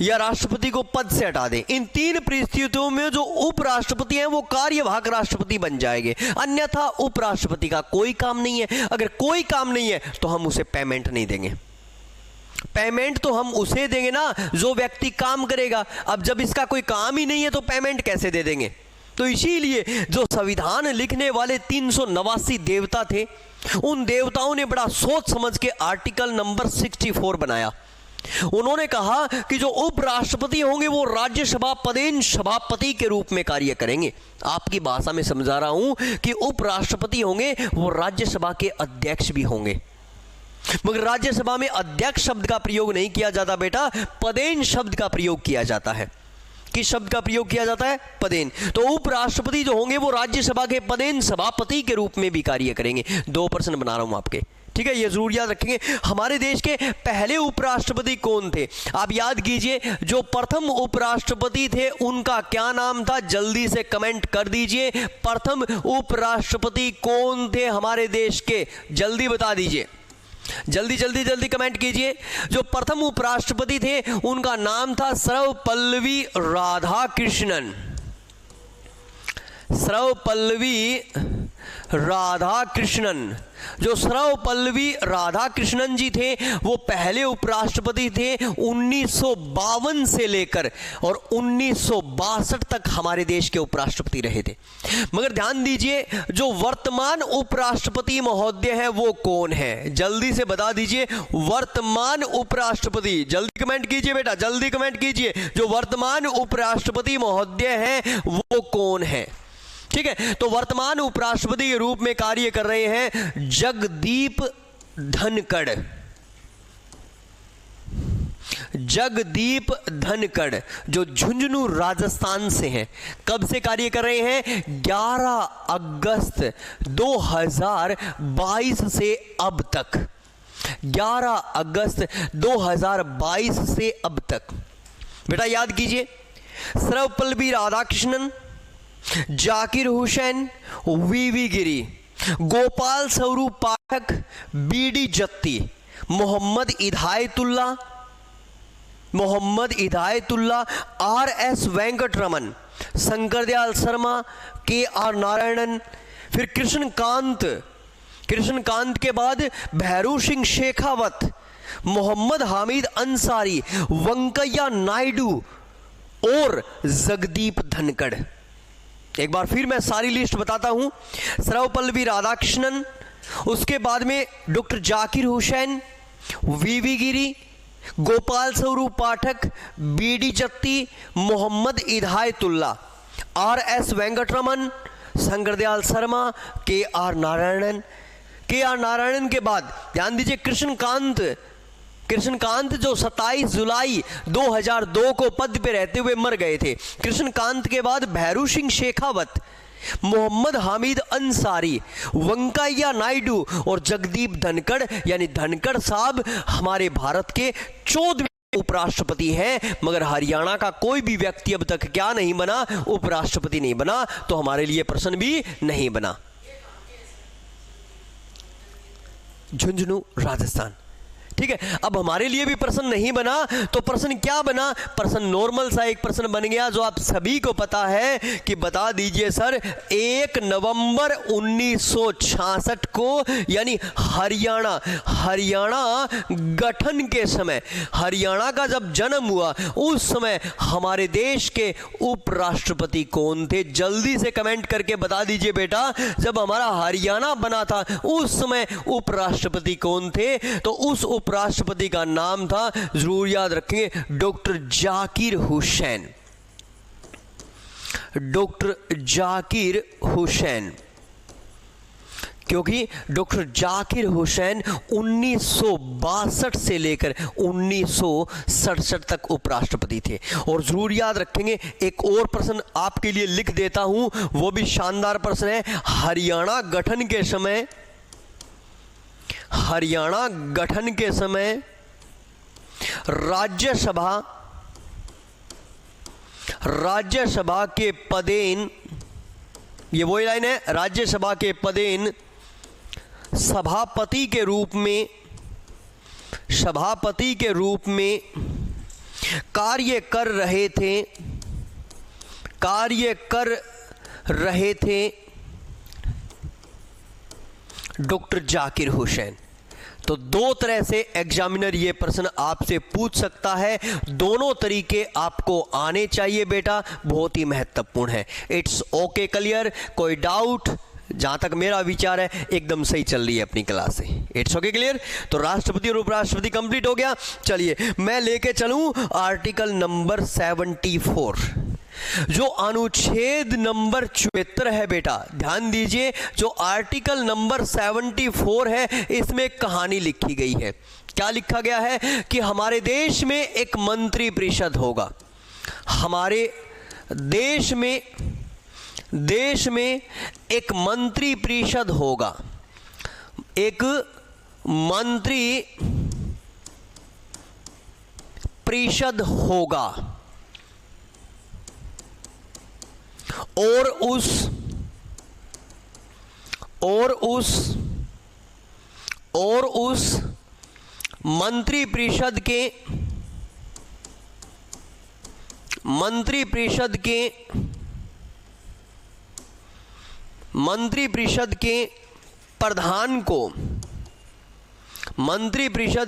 या राष्ट्रपति को पद से हटा दें। इन 3 परिस्थितियों में जो उपराष्ट्रपति हैं वो कार्यवाहक राष्ट्रपति बन जाएंगे। अन्यथा उपराष्ट्रपति का कोई काम नहीं है। अगर कोई काम नहीं है तो हम उसे पेमेंट नहीं देंगे। पेमेंट तो हम उसे देंगे ना जो व्यक्ति काम करेगा। अब जब इसका कोई काम ही नहीं है तो पेमेंट कैसे दे देंगे? तो इसीलिए जो संविधान लिखने वाले 389 देवता थे, उन देवताओं ने बड़ा सोच समझ के आर्टिकल नंबर 64 बनाया। उन्होंने कहा कि जो उपराष्ट्रपति होंगे वो राज्यसभा पदेन सभापति के रूप में कार्य करेंगे। आपकी भाषा में समझा रहा हूं कि उपराष्ट्रपति होंगे वो राज्यसभा के अध्यक्ष भी होंगे। मगर राज्यसभा में अध्यक्ष शब्द का प्रयोग नहीं किया जाता बेटा, पदेन शब्द का प्रयोग किया जाता है। किस शब्द का प्रयोग किया जाता है? पदेन। तो उपराष्ट्रपति जो होंगे वो राज्यसभा के पदेन सभापति के रूप में भी कार्य करेंगे। 2 प्रश्न बना रहा हूं आपके, ठीक है? ये जरूर याद रखेंगे। हमारे देश के पहले उपराष्ट्रपति कौन थे? आप याद कीजिए, जो प्रथम उपराष्ट्रपति थे उनका क्या नाम था? जल्दी से कमेंट कर दीजिए। प्रथम उपराष्ट्रपति कौन थे हमारे देश के? जल्दी बता दीजिए, जल्दी जल्दी जल्दी कमेंट कीजिए। जो प्रथम उपराष्ट्रपति थे उनका नाम था सर्वपल्लवी राधाकृष्णन। सर्वपल्लवी राधाकृष्णन। जो सर्वपल्लवी राधाकृष्णन जी थे वो पहले उपराष्ट्रपति थे 1952 से लेकर और 1962 तक हमारे देश के उपराष्ट्रपति रहे थे। मगर ध्यान दीजिए, जो वर्तमान उपराष्ट्रपति महोदय हैं वो कौन है? जल्दी से बता दीजिए। वर्तमान उपराष्ट्रपति, जल्दी कमेंट कीजिए बेटा, जल्दी कमेंट कीजिए। जो वर्तमान उपराष्ट्रपति महोदय हैं वो कौन है? ठीक है, तो वर्तमान उपराष्ट्रपति के रूप में कार्य कर रहे हैं जगदीप धनखड़। जगदीप धनखड़ जो झुंझुनू राजस्थान से हैं। कब से कार्य कर रहे हैं? 11 अगस्त 2022 से अब तक। 11 अगस्त 2022 से अब तक। बेटा याद कीजिए, सर्वपल्लवी Radhakrishnan, Zakir Hussain, V V Giri, Gopal Swarup Pathak, B D Jatti, Mohammad Hidayatullah, RS Venkataraman, Shankar Dayal Sharma, KR Narayanan, फिर कृष्णकांत के बाद भैरू सिंह शेखावत, मोहम्मद हामिद अंसारी, वेंकैया नायडू और जगदीप धनखड़। एक बार फिर मैं सारी लिस्ट बताता हूं। सर्वपल्लवी राधाकृष्णन, उसके बाद में doctor Zakir Hussain, V V Giri, Gopal Swarup Pathak, B D Jatti, Mohammad Hidayatullah, R S. Venkataraman, Shankar Dayal Sharma, K R. Narayanan. K R. Narayanan के बाद ध्यान दीजिए कृष्णकांत जो 27 जुलाई 2002 को पद पे रहते हुए मर गए थे। कृष्णकांत के बाद भैरू सिंह शेखावत, मोहम्मद हामिद अंसारी, वेंकैया नायडू और जगदीप धनखड़, यानी धनखड़ साहब हमारे भारत के 14वें उपराष्ट्रपति हैं। मगर हरियाणा का कोई भी व्यक्ति अब तक क्या नहीं बना, उपराष्ट्रपति नहीं बना। तो हमारे लिए प्रश्न भी नहीं बना। झुंझुनू राजस्थान, ठीक है। अब हमारे लिए भी प्रश्न नहीं बना तो प्रश्न क्या बना, प्रश्न नॉर्मल सा एक प्रश्न बन गया जो आप सभी को पता है कि बता दीजिए सर 1 नवंबर 1966 को, यानी हरियाणा गठन के समय, हरियाणा का जब जन्म हुआ उस समय हमारे देश के उपराष्ट्रपति कौन थे? जल्दी से कमेंट करके बता दीजिए बेटा, जब हमारा हरियाणा बना था उस समय उपराष्ट्रपति कौन थे? तो उस उपराष्ट्रपति का नाम था, जरूर याद रखेंगे, डॉक्टर जाकिर हुसैन। डॉक्टर जाकिर हुसैन, क्योंकि डॉक्टर जाकिर हुसैन 1962 से लेकर 1967 तक उपराष्ट्रपति थे। और जरूर याद रखेंगे, एक और प्रश्न आपके लिए लिख देता हूं, वो भी शानदार प्रश्न है। हरियाणा गठन के समय राज्यसभा के पदेन, ये वही लाइन है, राज्यसभा के पदेन सभापति के रूप में कार्य कर रहे थे डॉक्टर जाकिर हुसैन। तो दो तरह से एग्जामिनर ये प्रश्न आपसे पूछ सकता है, दोनों तरीके आपको आने चाहिए बेटा, बहुत ही महत्वपूर्ण है। It's okay, clear? कोई डाउट? जहां तक मेरा विचार है एकदम सही चल रही है अपनी क्लास से। It's okay, clear? तो राष्ट्रपति और उपराष्ट्रपति कंप्लीट हो गया। चलिए मैं लेके चलूं आर्टिकल नंबर 74, जो अनुच्छेद नंबर 74 है बेटा। ध्यान दीजिए, जो आर्टिकल नंबर 74 है इसमें कहानी लिखी गई है। क्या लिखा गया है कि हमारे देश में एक मंत्री परिषद होगा। हमारे देश में एक मंत्री परिषद होगा, एक मंत्री परिषद होगा, और उस मंत्री परिषद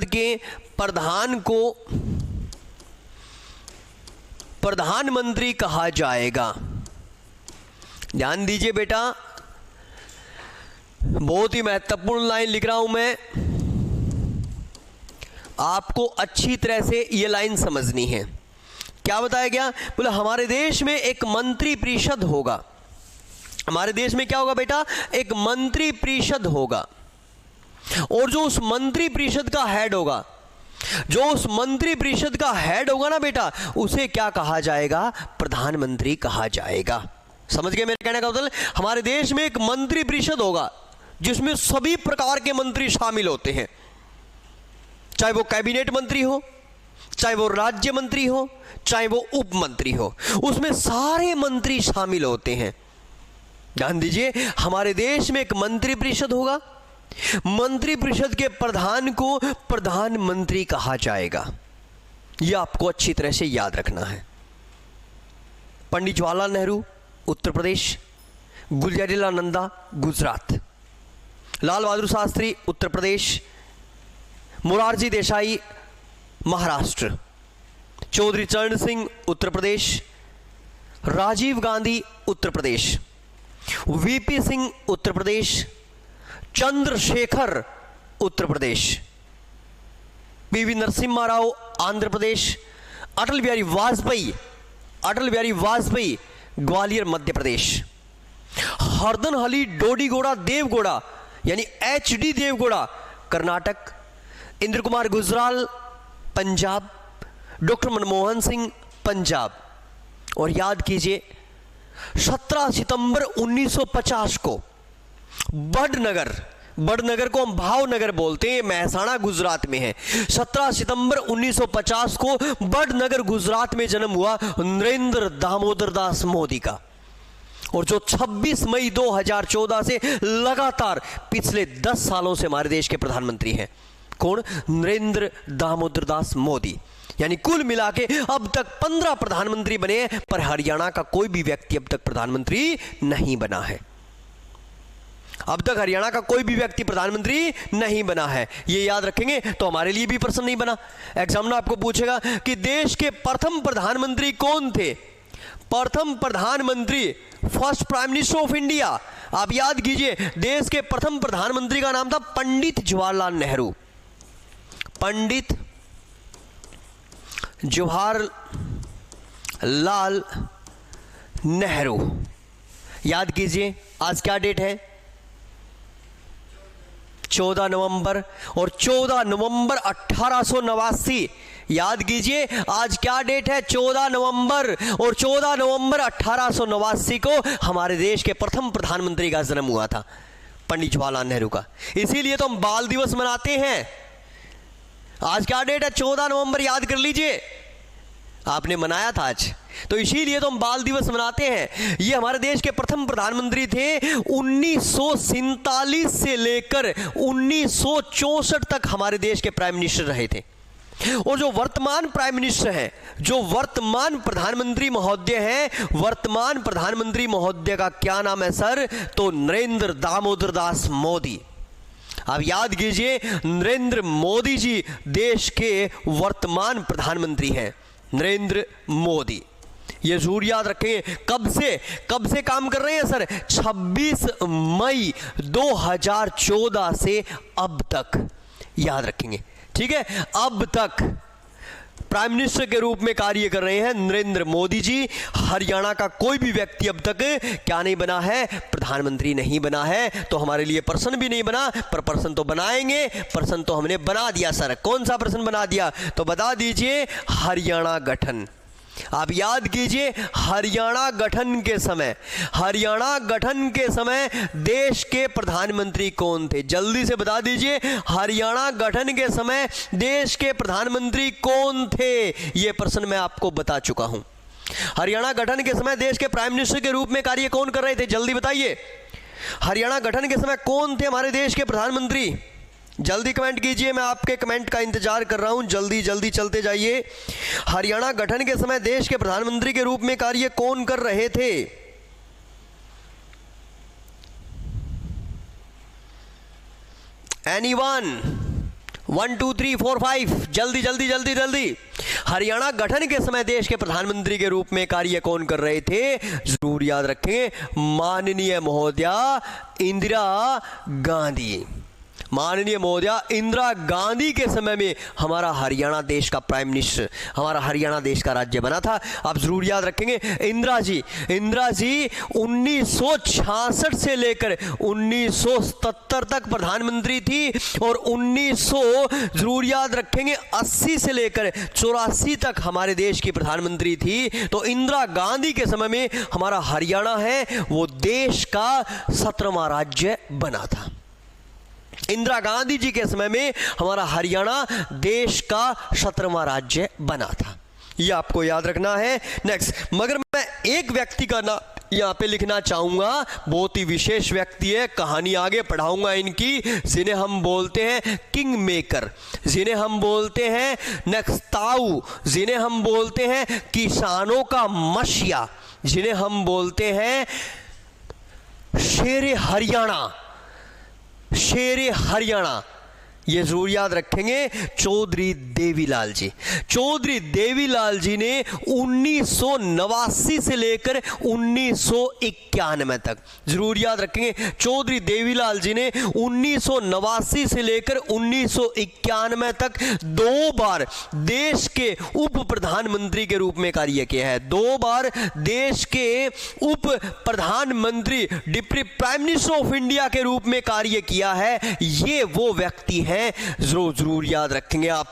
के प्रधान को प्रधानमंत्री कहा जाएगा। ध्यान दीजिए बेटा, बहुत ही महत्वपूर्ण लाइन लिख रहा हूं मैं, आपको अच्छी तरह से ये लाइन समझनी है। क्या बताया गया? बोले हमारे देश में एक मंत्री परिषद होगा। हमारे देश में क्या होगा बेटा? एक मंत्री परिषद होगा, और जो उस मंत्री परिषद का हेड होगा, ना बेटा, उसे क्या कहा जाएगा? प्रधानमंत्री कहा जाएगा। समझ गए मेरे कहने का मतलब? हमारे देश में एक मंत्री परिषद होगा जिसमें सभी प्रकार के मंत्री शामिल होते हैं, चाहे वो कैबिनेट मंत्री हो, चाहे वो राज्य मंत्री हो, चाहे वो उप मंत्री हो, उसमें सारे मंत्री शामिल होते हैं। ध्यान दीजिए, हमारे देश में एक मंत्री परिषद होगा, मंत्री परिषद के प्रधान को प्रधानमंत्री कहा जाएगा। यह आपको अच्छी तरह से याद रखना है। पंडित जवाहरलाल नेहरू उत्तर प्रदेश, गुलजारीलाल नंदा गुजरात, लाल बहादुर शास्त्री उत्तर प्रदेश, मोरारजी देसाई महाराष्ट्र, चौधरी चरण सिंह उत्तर प्रदेश, राजीव गांधी उत्तर प्रदेश, वीपी सिंह उत्तर प्रदेश, चंद्रशेखर उत्तर प्रदेश, पीवी नरसिम्हा राव आंध्र प्रदेश, अटल बिहारी वाजपेयी ग्वालियर मध्य प्रदेश, हरदनहली डोडीगोड़ा देवगौड़ा यानी HD देवगौड़ा कर्नाटक, इंद्र कुमार गुजराल पंजाब, डॉक्टर मनमोहन सिंह पंजाब। और याद कीजिए 17 सितंबर 1950 को बड़नगर को हम भावनगर बोलते हैं, महसाणा गुजरात में है। 17 सितंबर 1950 को बड़नगर गुजरात में जन्म हुआ नरेंद्र दामोदर दास मोदी का, और जो 26 मई 2014 से लगातार पिछले 10 सालों से हमारे देश के प्रधानमंत्री हैं। कौन? नरेंद्र दामोदर दास मोदी। यानी कुल मिला के अब तक 15 प्रधानमंत्री बने हैं, पर हरियाणा का कोई भी व्यक्ति अब तक प्रधानमंत्री नहीं बना है। अब तक हरियाणा का कोई भी व्यक्ति प्रधानमंत्री नहीं बना है। ये याद रखेंगे तो हमारे लिए भी प्रश्न नहीं बना। एग्जामिनर आपको पूछेगा कि देश के प्रथम प्रधानमंत्री कौन थे? प्रथम प्रधानमंत्री, first prime minister of India, आप याद कीजिए, देश के प्रथम प्रधानमंत्री का नाम था पंडित जवाहरलाल नेहरू। पंडित जवाहरलाल नेहरू। याद कीजिए आज क्या डेट है? 14 नवंबर। और 14 नवंबर 1889, याद कीजिए आज क्या डेट है? 14 नवंबर। और 14 नवंबर 1889 को हमारे देश के प्रथम प्रधानमंत्री का जन्म हुआ था, पंडित जवाहरलाल नेहरू का। इसीलिए तो हम बाल दिवस मनाते हैं। आज क्या डेट है? 14 नवंबर, याद कर लीजिए, आपने मनाया था आज, तो इसीलिए तो हम बाल दिवस मनाते हैं। ये हमारे देश के प्रथम प्रधानमंत्री थे। 1947 से लेकर 1964 तक हमारे देश के प्राइम मिनिस्टर रहे थे। और जो वर्तमान प्राइम मिनिस्टर हैं, जो वर्तमान प्रधानमंत्री महोदय हैं, वर्तमान प्रधानमंत्री महोदय का क्या नाम है सर? तो नरेंद्र दामोदर दास मोदी। आप याद कीजिए, नरेंद्र मोदी जी देश के वर्तमान प्रधानमंत्री हैं, नरेंद्र मोदी। ये जरूर याद रखेंगे। कब से काम कर रहे हैं सर? 26 मई 2014 से अब तक, याद रखेंगे, ठीक है। अब तक प्राइम मिनिस्टर के रूप में कार्य कर रहे हैं नरेंद्र मोदी जी। हरियाणा का कोई भी व्यक्ति अब तक क्या नहीं बना है? प्रधानमंत्री नहीं बना है। तो हमारे लिए प्रश्न भी नहीं बना, पर प्रश्न तो बनाएंगे। प्रश्न तो हमने बना दिया सर। कौन सा प्रश्न बना दिया? तो बता दीजिए, हरियाणा गठन। आप याद कीजिए, हरियाणा गठन के समय देश के प्रधानमंत्री कौन थे? जल्दी से बता दीजिए, हरियाणा गठन के समय देश के प्रधानमंत्री कौन थे? यह प्रश्न मैं आपको बता चुका हूं। हरियाणा गठन के समय देश के प्राइम मिनिस्टर के रूप में कार्य कौन कर रहे थे? जल्दी बताइए, हरियाणा गठन के समय कौन थे हमारे देश के प्रधानमंत्री? जल्दी कमेंट कीजिए, मैं आपके कमेंट का इंतजार कर रहा हूं। जल्दी जल्दी चलते जाइए। हरियाणा गठन के समय देश के प्रधानमंत्री के रूप में कार्य कौन कर रहे थे? एनीवन? 1 2 3 4 5, जल्दी जल्दी जल्दी जल्दी। हरियाणा गठन के समय देश के प्रधानमंत्री के रूप में कार्य कौन कर रहे थे? जरूर याद रखें, माननीय महोदया इंदिरा गांधी। माननीय महोदया इंदिरा गांधी के समय में हमारा हरियाणा देश का प्राइम मिनिस्टर, हमारा हरियाणा देश का राज्य बना था। आप जरूर याद रखेंगे, इंदिरा जी 1966 से लेकर 1977 तक प्रधानमंत्री थी। और 1900 जरूर याद रखेंगे 80 से लेकर 84 तक हमारे देश की प्रधानमंत्री थी। तो इंदिरा गांधी के समय में हमारा हरियाणा है वो देश का 17वां राज्य बना था। इंदिरा गांधी जी के समय में हमारा हरियाणा देश का 17वां राज्य बना था। यह आपको याद रखना है। नेक्स्ट, मगर मैं एक व्यक्ति का नाम यहां पे लिखना चाहूंगा, बहुत ही विशेष व्यक्ति है, कहानी आगे पढ़ाऊंगा इनकी, जिन्हें हम बोलते हैं किंग मेकर, जिन्हें हम बोलते हैं नक्स्ताऊ, जिन्हें हम बोलते हैं किसानों का मशिया, जिन्हें हम बोलते हैं शेरे हरियाणा। शेरे हरियाणा, ये जरूर याद रखेंगे, चौधरी देवीलाल जी। चौधरी देवीलाल जी ने 1989 से लेकर 1991 तक, जरूर याद रखेंगे, चौधरी देवीलाल जी ने 1989 से लेकर 1991 तक 2 बार देश के उप प्रधानमंत्री के रूप में कार्य किया है। 2 बार देश के उप प्रधानमंत्री, deputy prime minister of India के रूप में कार्य किया है। ये वो व्यक्ति हैं, जरूर याद रखेंगे आप।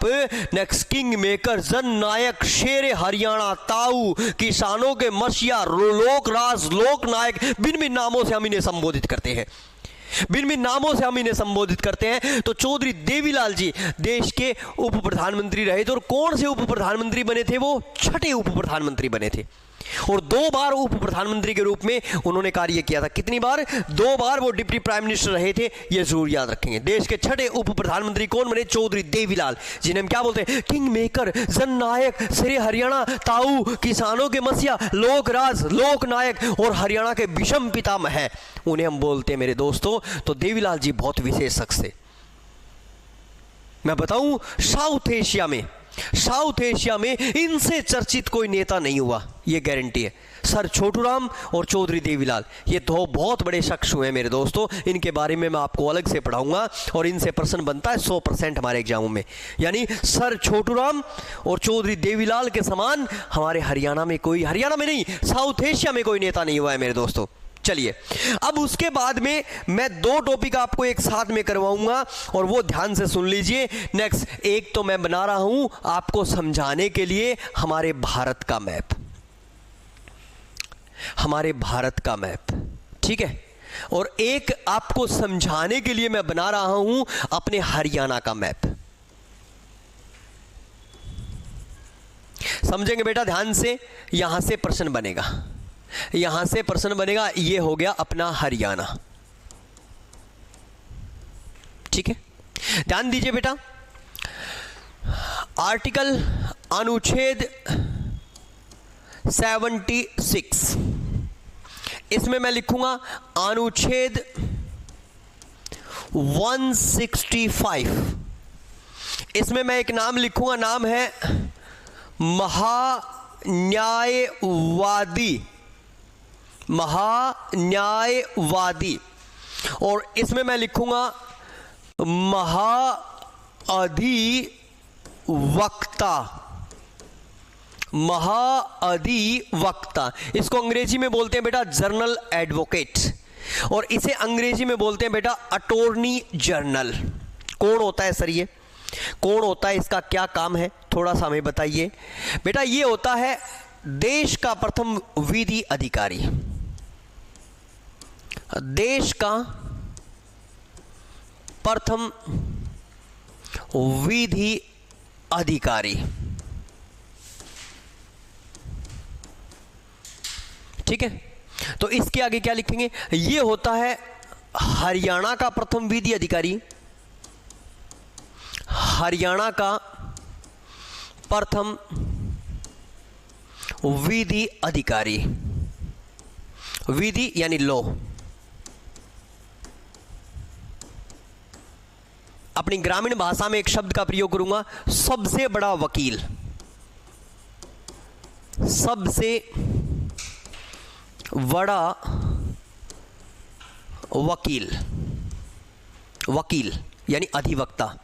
Next, king maker, Jan Nayak, शेर हरियाणा, ताऊ, किसानों के मसीहा, लोकराज, लोक नायक, भिन्न भिन्न नामों से हम इन्हें संबोधित करते हैं, भिन्न भिन्न नामों से हम इन्हें संबोधित करते हैं। तो चौधरी देवीलाल जी देश के उप प्रधानमंत्री रहे थे, और कौन से उप प्रधानमंत्री बने थे? वो छठे उप प्रधानमंत्री बने थे, और 2 बार उप प्रधानमंत्री के रूप में उन्होंने कार्य किया था। कितनी बार? 2 बार वो डिप्टी प्राइम मिनिस्टर रहे थे, ये जरूर याद रखेंगे। देश के छठे उप प्रधानमंत्री कौन बने? चौधरी देवीलाल, जिन्हें हम क्या बोलते हैं? किंग मेकर, जननायक, शेर हरियाणा, ताऊ, किसानों के मसीहा, लोकराज, लोक नायक और हरियाणा के विषम पितामह है, उन्हें हम बोलते हैं मेरे दोस्तों। तो देवीलाल जी बहुत विशेष शख्स थे। मैं बताऊं, साउथ एशिया में इनसे चर्चित कोई नेता नहीं हुआ, ये गारंटी है। सर छोटूराम और चौधरी देवीलाल, ये 2 बहुत बड़े शख्स हुए मेरे दोस्तों। इनके बारे में मैं आपको अलग से पढ़ाऊंगा, और इनसे प्रश्न बनता है 100% हमारे एग्जामों में। यानी सर छोटूराम और चौधरी देवीलाल के समान हमारे हरियाणा में नहीं, साउथ एशिया में कोई नेता नहीं हुआ है मेरे दोस्तों। चलिए, अब उसके बाद में मैं 2 टॉपिक आपको एक साथ में करवाऊंगा, और वो ध्यान से सुन लीजिए। नेक्स्ट, एक तो मैं बना रहा हूं आपको समझाने के लिए हमारे भारत का मैप, ठीक है, और एक आपको समझाने के लिए मैं बना रहा हूं अपने हरियाणा का मैप। समझेंगे बेटा ध्यान से? यहां से प्रश्न बनेगा, ये हो गया अपना हरियाणा, ठीक है। ध्यान दीजिए बेटा, आर्टिकल अनुच्छेद 76, इसमें मैं लिखूंगा अनुच्छेद 165, इसमें मैं एक नाम लिखूंगा, नाम है महान्यायवादी, और इसमें मैं लिखूंगा महाअधिवक्ता। इसको अंग्रेजी में बोलते हैं बेटा जर्नल एडवोकेट, और इसे अंग्रेजी में बोलते हैं बेटा अटॉर्नी जनरल। कौन होता है सर? ये कौन होता है? इसका क्या काम है? थोड़ा सा हमें बताइए बेटा। ये होता है देश का प्रथम विधि अधिकारी, देश का प्रथम विधि अधिकारी, ठीक है। तो इसके आगे क्या लिखेंगे? ये होता है हरियाणा का प्रथम विधि अधिकारी, हरियाणा का प्रथम विधि अधिकारी, विधि यानी लॉ। अपनी ग्रामीण भाषा में एक शब्द का प्रयोग करूंगा, सबसे बड़ा वकील, सबसे बड़ा वकील, वकील यानी अधिवक्ता।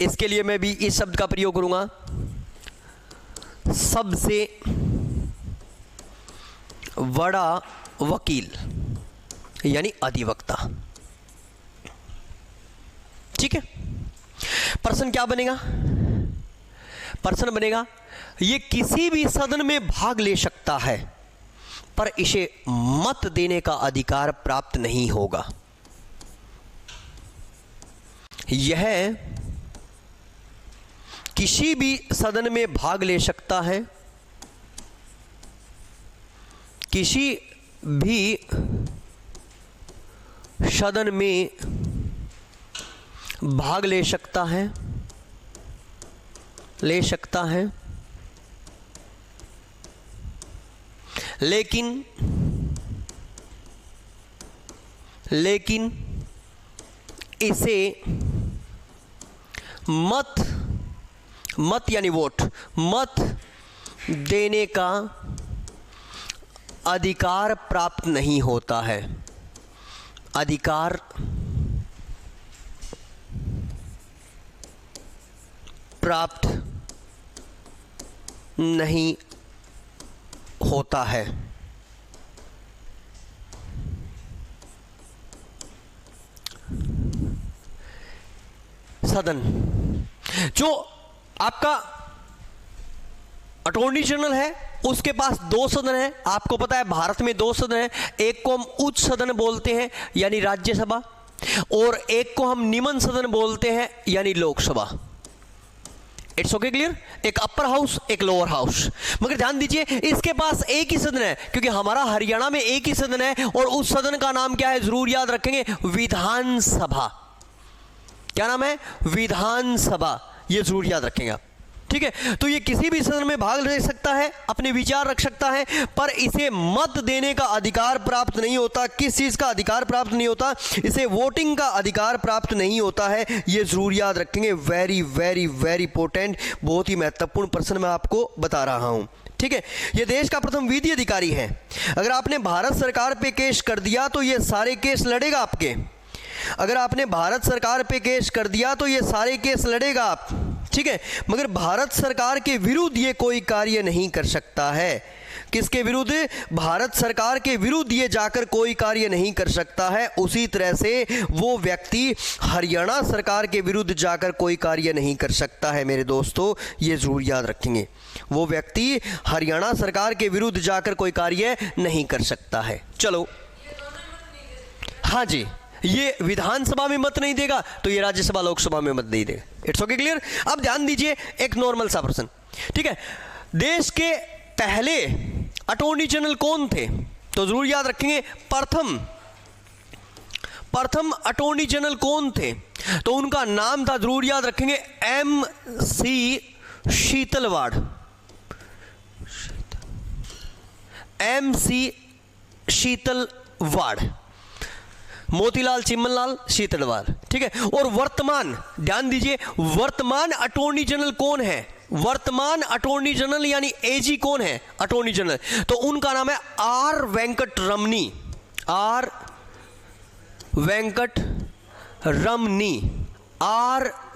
इसके लिए मैं भी इस शब्द का प्रयोग करूंगा, सबसे बड़ा वकील यानी अधिवक्ता, ठीक है। प्रश्न क्या बनेगा? प्रश्न बनेगा, ये किसी भी सदन में भाग ले सकता है पर इसे मत देने का अधिकार प्राप्त नहीं होगा। यह किसी भी सदन में भाग ले सकता है, किसी भी सदन में भाग ले सकता है, लेकिन इसे मत यानी वोट, मत देने का अधिकार प्राप्त नहीं होता है, अधिकार प्राप्त नहीं होता है। सदन, जो आपका अटॉर्नी जनरल है उसके पास 2 सदन है। आपको पता है भारत में 2 सदन है, एक को हम उच्च सदन बोलते हैं यानी राज्यसभा, और एक को हम निम्न सदन बोलते हैं यानी लोकसभा। It's okay, clear? एक अपर हाउस, एक लोअर हाउस। मगर ध्यान दीजिए इसके पास एक ही सदन है, क्योंकि हमारा हरियाणा में एक ही सदन है, और उस सदन का नाम क्या है जरूर याद रखेंगे, विधानसभा। क्या नाम है? विधानसभा। ये जरूर याद रखेंगे आप, ठीक है? तो ये किसी भी सदन में भाग ले सकता है, अपने विचार रख सकता है, पर इसे मत देने का अधिकार प्राप्त नहीं होता। किस चीज का अधिकार प्राप्त नहीं होता? इसे वोटिंग का अधिकार प्राप्त नहीं होता है। ये जरूर याद रखेंगे। वेरी वेरी वेरी इंपॉर्टेंट, बहुत ही महत्वपूर्ण प्रश्न मैं आपको बता रहा हूं, ठीक है? ये देश का प्रथम विधि अधिकारी है। अगर आपने भारत सरकार पे केस कर दिया तो ये सारे केस लड़ेगा आपके। अगर आपने भारत सरकार पे केस कर दिया तो ये सारे केस लड़ेगा आप, ठीक है? मगर भारत सरकार के विरुद्ध ये कोई कार्य नहीं कर सकता है। किसके विरुद्ध? भारत सरकार के विरुद्ध ये जाकर कोई कार्य नहीं कर सकता है। उसी तरह से वो व्यक्ति हरियाणा सरकार के विरुद्ध जाकर कोई कार्य नहीं कर सकता है मेरे दोस्तों, ये जरूर याद रखेंगे। वो व्यक्ति हरियाणा सरकार के विरुद्ध जाकर कोई कार्य नहीं कर सकता है। चलो, हाँ जी, ये विधानसभा में मत नहीं देगा तो ये राज्यसभा लोकसभा में मत नहीं देगा। It's okay, clear? अब ध्यान दीजिए एक नॉर्मल सा प्रश्न, ठीक है? देश के पहले अटॉर्नी जनरल कौन थे? तो जरूर याद रखेंगे प्रथम अटॉर्नी जनरल कौन थे? तो उनका नाम था, जरूर याद रखेंगे, MC शीतलवाड़। MC शीतलवाड़, मोतीलाल चिमनलाल शीतलवाड़, ठीक है? और वर्तमान, ध्यान दीजिए, वर्तमान अटॉर्नी जनरल कौन है? वर्तमान अटॉर्नी जनरल यानी AG कौन है? Attorney general. तो उनका नाम है R वेंकटरमणी। R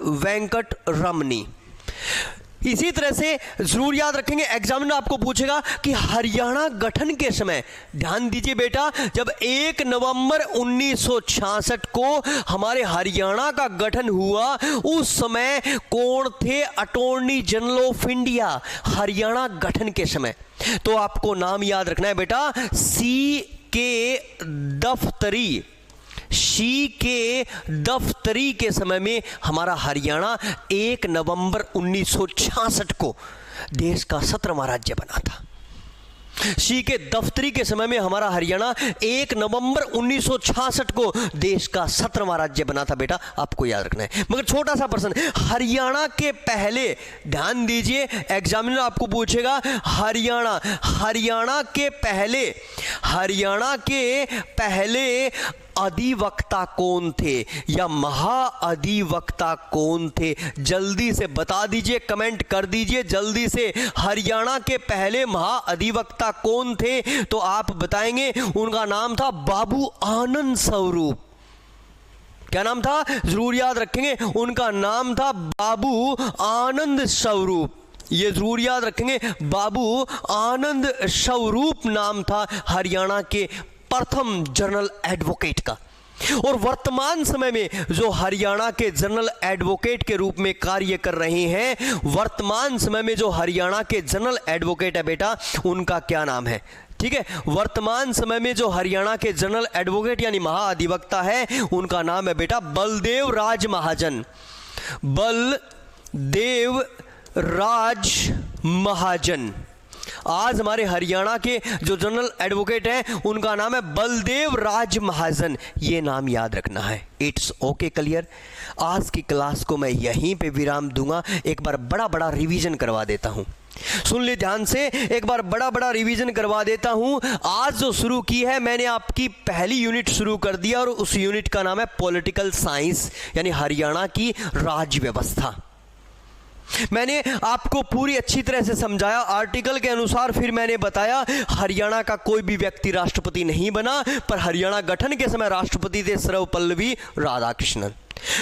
वेंकटरमणी। इसी तरह से जरूर याद रखेंगे, एग्जामिनर आपको पूछेगा कि हरियाणा गठन के समय, ध्यान दीजिए बेटा, जब 1 नवंबर 1966 को हमारे हरियाणा का गठन हुआ, उस समय कौन थे attorney general of India Haryana गठन के समय? तो आपको नाम याद रखना है बेटा, CK दफ्तरी के समय में हमारा हरियाणा 1 नवंबर 1966 को देश का 17वां राज्य बना था। CK दफ्तरी के समय में हमारा हरियाणा 1 नवंबर 1966 को देश का 17वां राज्य बना था बेटा, आपको याद रखना है। मगर छोटा सा प्रश्न, हरियाणा के पहले, ध्यान दीजिए, एग्जामिनर आपको पूछेगा हरियाणा के पहले अधिवक्ता कौन थे या महाअधिवक्ता कौन थे? जल्दी से बता दीजिए, कमेंट कर दीजिए जल्दी से। हरियाणा के पहले महाअधिवक्ता कौन थे? तो आप बताएंगे उनका नाम था बाबू आनंद स्वरूप। क्या नाम था? जरूर याद रखेंगे, उनका नाम था बाबू आनंद स्वरूप। ये जरूर याद रखेंगे, बाबू आनंद स्वरूप नाम था हरियाणा के प्रथम जनरल एडवोकेट का। और वर्तमान समय में जो हरियाणा के जनरल एडवोकेट के रूप में कार्य कर रहे हैं, वर्तमान समय में जो हरियाणा के जनरल एडवोकेट है बेटा, उनका क्या नाम है? ठीक है, वर्तमान समय में जो हरियाणा के जनरल एडवोकेट यानी महाअधिवक्ता है, उनका नाम है बेटा बलदेव राज महाजन। बलदेव राज महाजन। आज हमारे हरियाणा के जो जनरल एडवोकेट हैं, उनका नाम है बलदेव राज महाजन। ये नाम याद रखना है। It's okay, clear? आज की क्लास को मैं यहीं पे विराम दूंगा। एक बार बड़ा रिवीजन करवा देता हूं, सुन ले ध्यान से, एक बार बड़ा रिवीजन करवा देता हूं। आज जो शुरू की है मैंने, आपकी पहली यूनिट शुरू कर दिया और उस यूनिट का नाम है पॉलिटिकल साइंस यानी हरियाणा की राज्य व्यवस्था। मैंने आपको पूरी अच्छी तरह से समझाया आर्टिकल के अनुसार। फिर मैंने बताया हरियाणा का कोई भी व्यक्ति राष्ट्रपति नहीं बना, पर हरियाणा गठन के समय राष्ट्रपति थे सर्वपल्लवी राधाकृष्णन।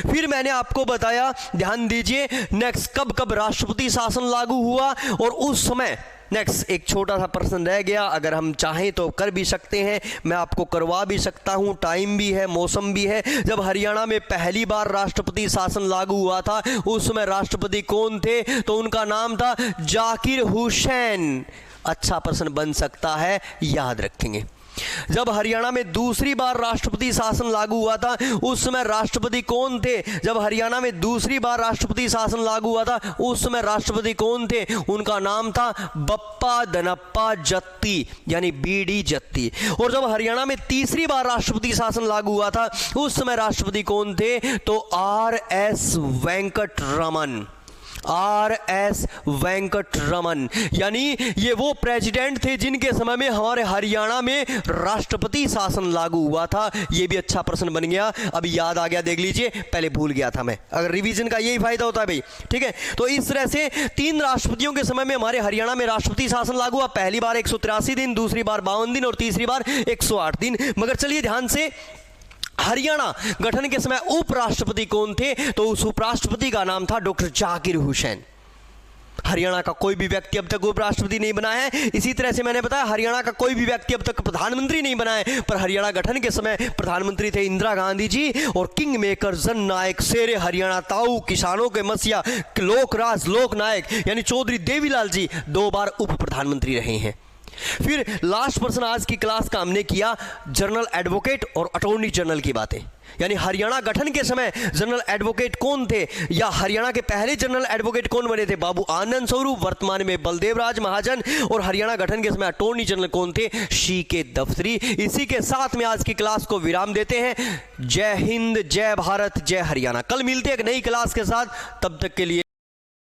फिर मैंने आपको बताया, ध्यान दीजिए, नेक्स्ट कब कब राष्ट्रपति शासन लागू हुआ और उस समय। नेक्स्ट एक छोटा सा प्रश्न रह गया, अगर हम चाहें तो कर भी सकते हैं, मैं आपको करवा भी सकता हूं, टाइम भी है, मौसम भी है। जब हरियाणा में पहली बार राष्ट्रपति शासन लागू हुआ था उस समय राष्ट्रपति कौन थे? तो उनका नाम था जाकिर हुसैन। अच्छा प्रश्न बन सकता है, याद रखेंगे। जब हरियाणा में दूसरी बार राष्ट्रपति शासन लागू हुआ था उस समय राष्ट्रपति कौन थे? जब हरियाणा में दूसरी बार राष्ट्रपति शासन लागू हुआ था उस समय राष्ट्रपति कौन थे? उनका नाम था बप्पा दनप्पा जत्ती, यानी बीडी जत्ती। और जब हरियाणा में तीसरी बार राष्ट्रपति शासन लागू हुआ था उस समय राष्ट्रपति कौन थे? तो आर.एस. वेंकटरमन। आर.एस. वेंकटरमन, यानी ये वो प्रेसिडेंट थे जिनके समय में हमारे हरियाणा में राष्ट्रपति शासन लागू हुआ था। ये भी अच्छा प्रश्न बन गया, अब याद आ गया, देख लीजिए, पहले भूल गया था मैं। अगर रिवीजन का यही फायदा होता है भाई, ठीक है। तो इस तरह से 3 राष्ट्रपतियों के समय में हमारे हरियाणा में राष्ट्रपति शासन लागू हुआ। पहली बार 183 दिन, दूसरी बार 52 दिन और तीसरी बार 108 दिन। मगर चलिए ध्यान से, हरियाणा गठन के समय उपराष्ट्रपति कौन थे? तो उस उपराष्ट्रपति का नाम था डॉक्टर जाकिर हुसैन। हरियाणा का कोई भी व्यक्ति अब तक उपराष्ट्रपति नहीं बना है। इसी तरह से मैंने बताया हरियाणा का कोई भी व्यक्ति अब तक प्रधानमंत्री नहीं बना है, पर हरियाणा गठन के समय प्रधानमंत्री थे इंदिरा गांधी जी और किंग मेकर, जन नायक, शेरे हरियाणा, ताऊ, किसानों के मसीहा, लोकराज, लोक नायक यानी चौधरी देवीलाल जी 2 बार उप प्रधानमंत्री रहे हैं। फिर लास्ट पर्सन आज की क्लास का हमने किया जनरल एडवोकेट और अटॉर्नी जनरल की बातें, यानी हरियाणा गठन के समय जनरल एडवोकेट कौन थे, या हरियाणा के पहले जनरल एडवोकेट कौन बने थे? बाबू आनंद स्वरूप, वर्तमान में बलदेव राज महाजन। और हरियाणा गठन के समय अटॉर्नी जनरल कौन थे? सी.के. दफ्तरी। इसी के साथ में आज की क्लास को विराम देते हैं। जय हिंद, जय भारत, जय हरियाणा। कल मिलते हैं एक नई क्लास के साथ, तब तक के लिए